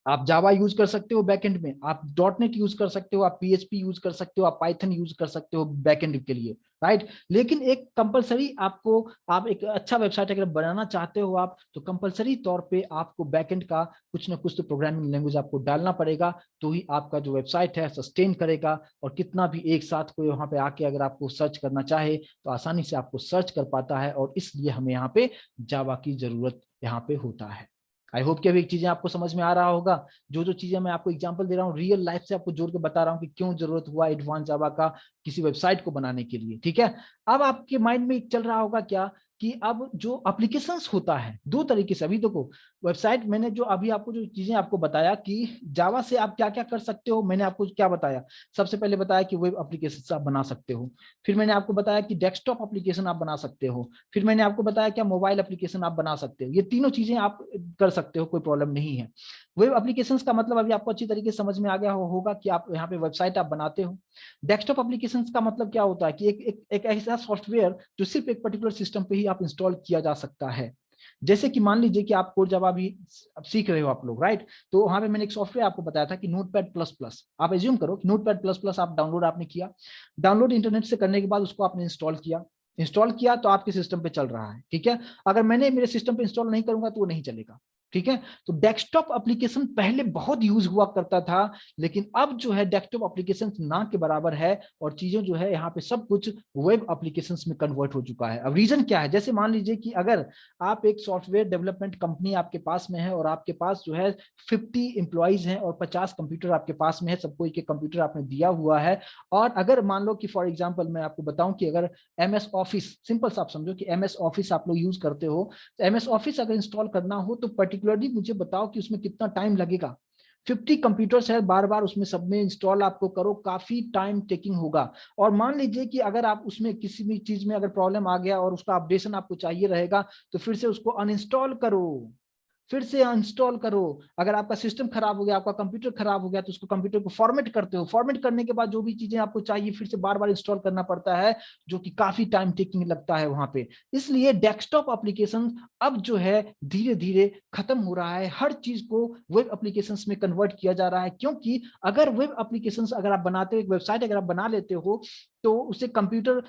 आप जावा यूज कर सकते हो बैकएंड में, आप डॉटनेट यूज कर सकते हो, आप पीएचपी यूज कर सकते हो, आप पाइथन यूज कर सकते हो बैकएंड के लिए। राइट, लेकिन एक कंपलसरी आपको, आप एक अच्छा वेबसाइट अगर बनाना चाहते हो आप, तो कंपलसरी तौर पे आपको बैकएंड का कुछ ना कुछ तो प्रोग्रामिंग लैंग्वेज आपको डालना पड़ेगा, तो ही आपका जो वेबसाइट है सस्टेन करेगा। और कितना भी एक साथ कोई वहां पे आके अगर आपको सर्च करना चाहे तो आसानी से आपको सर्च कर पाता है, और इसलिए हमें यहाँ पे जावा की जरूरत यहाँ पे होता है। आई होप कि अभी चीजें आपको समझ में आ रहा होगा। जो जो चीजें मैं आपको एग्जांपल दे रहा हूँ रियल लाइफ से आपको जोड़ के बता रहा हूँ कि क्यों जरूरत हुआ एडवांस जावा का किसी वेबसाइट को बनाने के लिए। ठीक है, अब आपके माइंड में चल रहा होगा क्या कि अब जो एप्लीकेशंस होता है दो तरीके से, अभी देखो वेबसाइट मैंने जो अभी आपको जो चीजें आपको बताया कि जावा से आप क्या क्या कर सकते हो, मैंने आपको क्या बताया, सबसे पहले बताया कि वेब एप्लीकेशन आप बना सकते हो, फिर मैंने आपको बताया कि डेस्कटॉप एप्लीकेशन आप बना सकते हो, फिर मैंने आपको बताया क्या मोबाइल एप्लीकेशन आप बना सकते हो। ये तीनों चीजें आप कर सकते हो, कोई प्रॉब्लम नहीं है। वेब एप्लीकेशंस का मतलब अभी आपको अच्छी तरीके से समझ में आ गया होगा कि आप यहाँ पे वेबसाइट आप बनाते हो। डेस्कटॉप एप्लीकेशंस का मतलब क्या होता है कि एक ऐसा सॉफ्टवेयर जो सिर्फ एक पर्टिकुलर सिस्टम पे ही आप इंस्टॉल किया जा सकता है। जैसे कि मान लीजिए कि आप कोड जावा भी सीख रहे हो आप लोग, राइट, तो वहां पे मैंने एक सॉफ्टवेयर आपको बताया था कि नोटपैड प्लस प्लस। आप एज्यूम करो कि नोटपैड प्लस प्लस आप डाउनलोड आपने किया, डाउनलोड इंटरनेट से करने के बाद उसको आपने इंस्टॉल किया तो आपके सिस्टम पे चल रहा है। ठीक है, अगर मैंने मेरे सिस्टम पे इंस्टॉल नहीं करूंगा तो वो नहीं चलेगा। ठीक है, तो डेस्कटॉप एप्लीकेशन पहले बहुत यूज हुआ करता था, लेकिन अब जो है डेस्कटॉप एप्लीकेशन ना के बराबर है और चीजें जो है यहाँ पे सब कुछ वेब एप्लीकेशंस में कन्वर्ट हो चुका है। अब रीजन क्या है, जैसे मान लीजिए कि अगर आप एक सॉफ्टवेयर डेवलपमेंट कंपनी आपके पास में है और आपके पास जो है 50 एम्प्लॉइज हैं और 50 कंप्यूटर आपके पास में है, सबको एक एक कंप्यूटर आपने दिया हुआ है, और अगर मान लो कि फॉर एग्जाम्पल मैं आपको बताऊं कि अगर MS ऑफिस, सिंपल सा आप समझो कि MS ऑफिस आप लोग यूज करते हो, तो MS ऑफिस अगर इंस्टॉल करना हो तो पर्टिकुलरली मुझे बताओ कि उसमें कितना टाइम लगेगा। 50 कंप्यूटर्स है, बार बार उसमें सब में इंस्टॉल आपको करो, काफी टाइम टेकिंग होगा। और मान लीजिए कि अगर आप उसमें किसी भी चीज में अगर प्रॉब्लम आ गया और उसका अपडेशन आपको चाहिए रहेगा, तो फिर से उसको अनइंस्टॉल करो, फिर से इंस्टॉल करो। अगर आपका सिस्टम खराब हो गया, आपका कंप्यूटर खराब हो गया, तो उसको कंप्यूटर को फॉर्मेट करते हो, फॉर्मेट करने के बाद जो भी चीजें आपको चाहिए फिर से बार बार इंस्टॉल करना पड़ता है, जो कि काफी टाइम टेकिंग लगता है वहां पे। इसलिए डेस्कटॉप एप्लीकेशन अब जो है धीरे धीरे खत्म हो रहा है, हर चीज को वेब एप्लीकेशन में कन्वर्ट किया जा रहा है। क्योंकि अगर वेब एप्लीकेशन अगर आप बनाते हो, एक वेबसाइट अगर आप बना लेते हो, तो उसे कंप्यूटर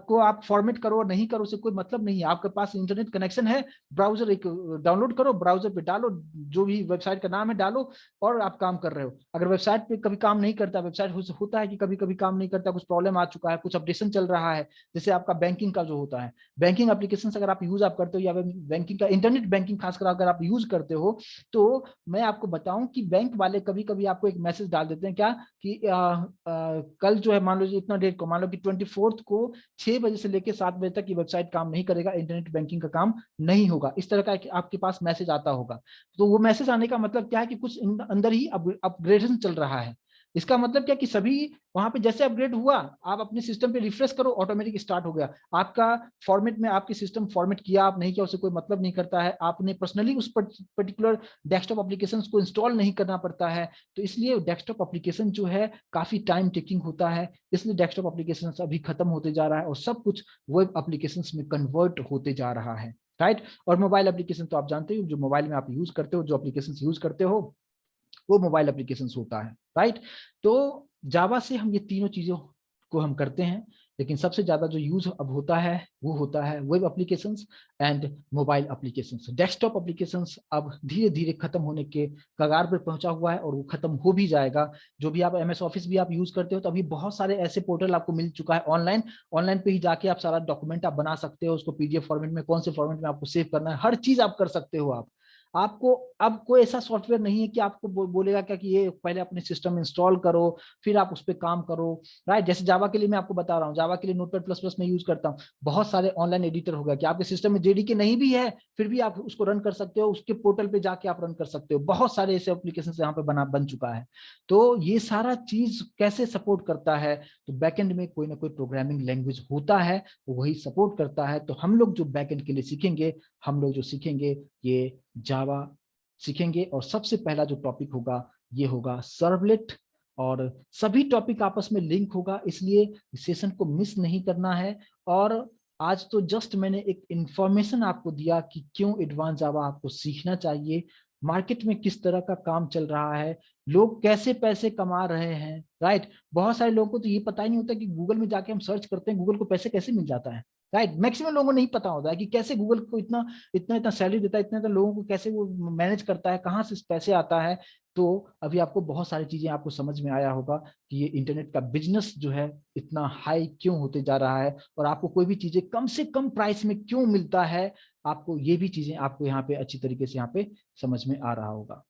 को आप फॉर्मेट करो और नहीं करो, उसे कोई मतलब नहीं है। आपके पास इंटरनेट कनेक्शन है, ब्राउजर एक डाउनलोड करो, ब्राउजर पे डालो, जो भी वेबसाइट का नाम है डालो, और आप काम कर रहे हो। अगर वेबसाइट पे कभी काम नहीं करता, वेबसाइट होता है कि कभी कभी काम नहीं करता, कुछ प्रॉब्लम आ चुका है, कुछ अपडेशन चल रहा है, जैसे आपका बैंकिंग का जो होता है, बैंकिंग एप्लीकेशन अगर आप यूज आप करते हो, या बैंकिंग का इंटरनेट बैंकिंग खासकर अगर आप यूज करते हो, तो मैं आपको बताऊं कि बैंक वाले कभी कभी आपको एक मैसेज डाल देते हैं, क्या कि कल जो है, मान लो इतना डेट को, मान लो कि 24 को 6 बजे से लेकर 7 बजे तक ये वेबसाइट काम नहीं करेगा, इंटरनेट बैंकिंग का काम नहीं होगा, इस तरह का आपके पास मैसेज आता होगा। तो वो मैसेज आने का मतलब क्या है कि कुछ अंदर ही अपग्रेडेशन चल रहा है। इसका मतलब क्या कि सभी वहां पे जैसे अपग्रेड हुआ, आप अपने सिस्टम पे रिफ्रेश करो, ऑटोमेटिक स्टार्ट हो गया। आपका फॉर्मेट में आपके सिस्टम फॉर्मेट किया आप नहीं किया, उससे कोई मतलब नहीं करता है। आपने पर्सनली उस पर्टिकुलर डेस्कटॉप एप्लीकेशन को इंस्टॉल नहीं करना पड़ता है। तो इसलिए डेस्कटॉप एप्लीकेशन जो है काफी टाइम टेकिंग होता है, इसलिए डेस्कटॉप एप्लीकेशन अभी खत्म होते जा रहा है और सब कुछ वेब एप्लीकेशन में कन्वर्ट होते जा रहा है, राइट। और मोबाइल एप्लीकेशन तो आप जानते हो, जो मोबाइल में आप यूज करते हो, जो एप्लीकेशन यूज करते हो, वो मोबाइल एप्लीकेशन होता है, राइट। तो जावा से हम ये तीनों चीजों को हम करते हैं, लेकिन सबसे ज्यादा जो यूज अब होता है वो होता है web applications and mobile applications. Desktop applications अब धीरे धीरे खत्म होने के कगार पर पहुंचा हुआ है, और वो खत्म हो भी जाएगा। जो भी आप एमएस ऑफिस भी आप यूज करते हो, तो अभी बहुत सारे ऐसे पोर्टल आपको मिल चुका है ऑनलाइन, ऑनलाइन पे ही जाके आप सारा डॉक्यूमेंट आप बना सकते हो, उसको पीडीएफ फॉर्मेट में, कौन से फॉर्मेट में आपको सेव करना है, हर चीज आप कर सकते हो। आपको अब कोई ऐसा सॉफ्टवेयर नहीं है कि आपको बोलेगा क्या कि ये पहले अपने सिस्टम इंस्टॉल करो फिर आप उस पर काम करो, राइट। जैसे जावा के लिए मैं आपको बता रहा हूँ, जावा के लिए नोटपैड प्लस प्लस में यूज करता हूँ। बहुत सारे ऑनलाइन एडिटर हो गया कि आपके सिस्टम में जेडीके नहीं भी है, फिर भी आप उसको रन कर सकते हो, उसके पोर्टल पे जाके आप रन कर सकते हो। बहुत सारे ऐसे एप्लीकेशन यहाँ पे बन चुका है। तो ये सारा चीज कैसे सपोर्ट करता है, तो बैकएंड में कोई ना कोई प्रोग्रामिंग लैंग्वेज होता है, वही सपोर्ट करता है। तो हम लोग जो बैकएंड के लिए सीखेंगे, हम लोग जो सीखेंगे ये जावा सीखेंगे, और सबसे पहला जो टॉपिक होगा ये होगा सर्वलेट, और सभी टॉपिक आपस में लिंक होगा, इसलिए सेशन को मिस नहीं करना है। और आज तो जस्ट मैंने एक इंफॉर्मेशन आपको दिया कि क्यों एडवांस जावा आपको सीखना चाहिए, मार्केट में किस तरह का काम चल रहा है, लोग कैसे पैसे कमा रहे हैं, राइट। बहुत सारे लोगों को तो ये पता ही नहीं होता कि गूगल में जाके हम सर्च करते हैं, गूगल को पैसे कैसे मिल जाता है, राइट। मैक्सिमम लोगों को नहीं पता होता है कि कैसे गूगल को इतना इतना इतना सैलरी देता है, इतना इतना लोगों को कैसे वो मैनेज करता है, कहाँ से पैसे आता है। तो अभी आपको बहुत सारी चीजें आपको समझ में आया होगा कि ये इंटरनेट का बिजनेस जो है इतना हाई क्यों होते जा रहा है, और आपको कोई भी चीजें कम से कम प्राइस में क्यों मिलता है, आपको ये भी चीजें आपको यहाँ पे अच्छी तरीके से यहाँ पे समझ में आ रहा होगा।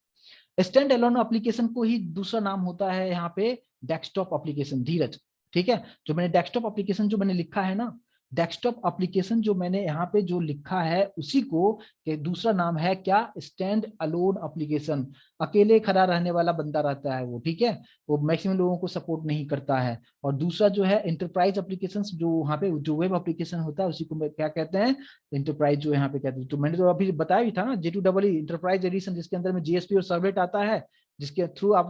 स्टैंड एलोन एप्लीकेशन को ही दूसरा नाम होता है यहाँ पे डेस्कटॉप एप्लीकेशन, धीरज, ठीक है। जो मैंने डेस्कटॉप एप्लीकेशन जो मैंने लिखा है ना, डेस्कटॉप एप्लीकेशन जो मैंने यहाँ पे जो लिखा है उसी को के दूसरा नाम है क्या, स्टैंड अलोन एप्लीकेशन। अकेले खड़ा रहने वाला बंदा रहता है वो, ठीक है, वो मैक्सिमम लोगों को सपोर्ट नहीं करता है। और दूसरा जो है इंटरप्राइज एप्लीकेशन, जो वहाँ पे जो वेब एप्लीकेशन होता है उसी को क्या कहते हैं, इंटरप्राइज जो यहाँ पे कहते हैं। तो मैंने तो अभी बताया भी था ना, J2EE इंटरप्राइज एडिशन, जिसके अंदर में जीएसपी और सर्वलेट आता है, जिसके थ्रू आप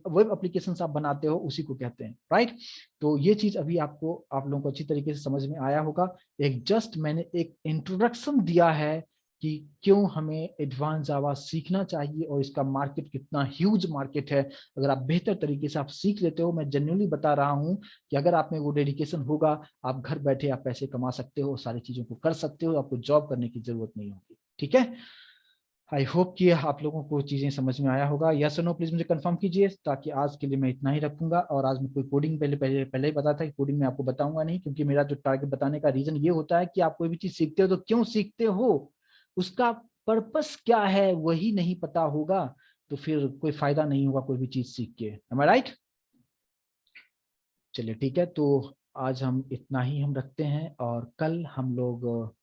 वेब एप्लीकेशन आप बनाते हो, उसी को कहते हैं, राइट। तो ये चीज अभी आपको आप लोगों को अच्छी तरीके से समझ में आया होगा। एक जस्ट मैंने एक इंट्रोडक्शन दिया है कि क्यों हमें एडवांस जावा सीखना चाहिए, और इसका मार्केट कितना ह्यूज मार्केट है। अगर आप बेहतर तरीके से आप सीख लेते हो, मैं जेन्युइनली बता रहा हूं कि अगर आप में वो डेडिकेशन होगा, आप घर बैठे आप पैसे कमा सकते हो, सारी चीजों को कर सकते हो, आपको जॉब करने की जरूरत नहीं होगी, ठीक है। आई होप कि आप लोगों को चीजें समझ में आया होगा। यस और नो प्लीज मुझे कंफर्म कीजिए, ताकि आज के लिए मैं इतना ही रखूंगा। और आज मैं कोई कोडिंग पहले ही बता था कि कोडिंग में आपको बताऊंगा नहीं, क्योंकि मेरा जो टारगेट बताने का रीजन ये होता है कि आप कोई भी चीज सीखते हो तो क्यों सीखते हो, उसका पर्पस क्या है वही नहीं पता होगा, तो फिर कोई फायदा नहीं होगा कोई भी चीज सीख के। एम आई राइट? चलिए ठीक है, तो आज हम इतना ही हम रखते हैं, और कल हम लोग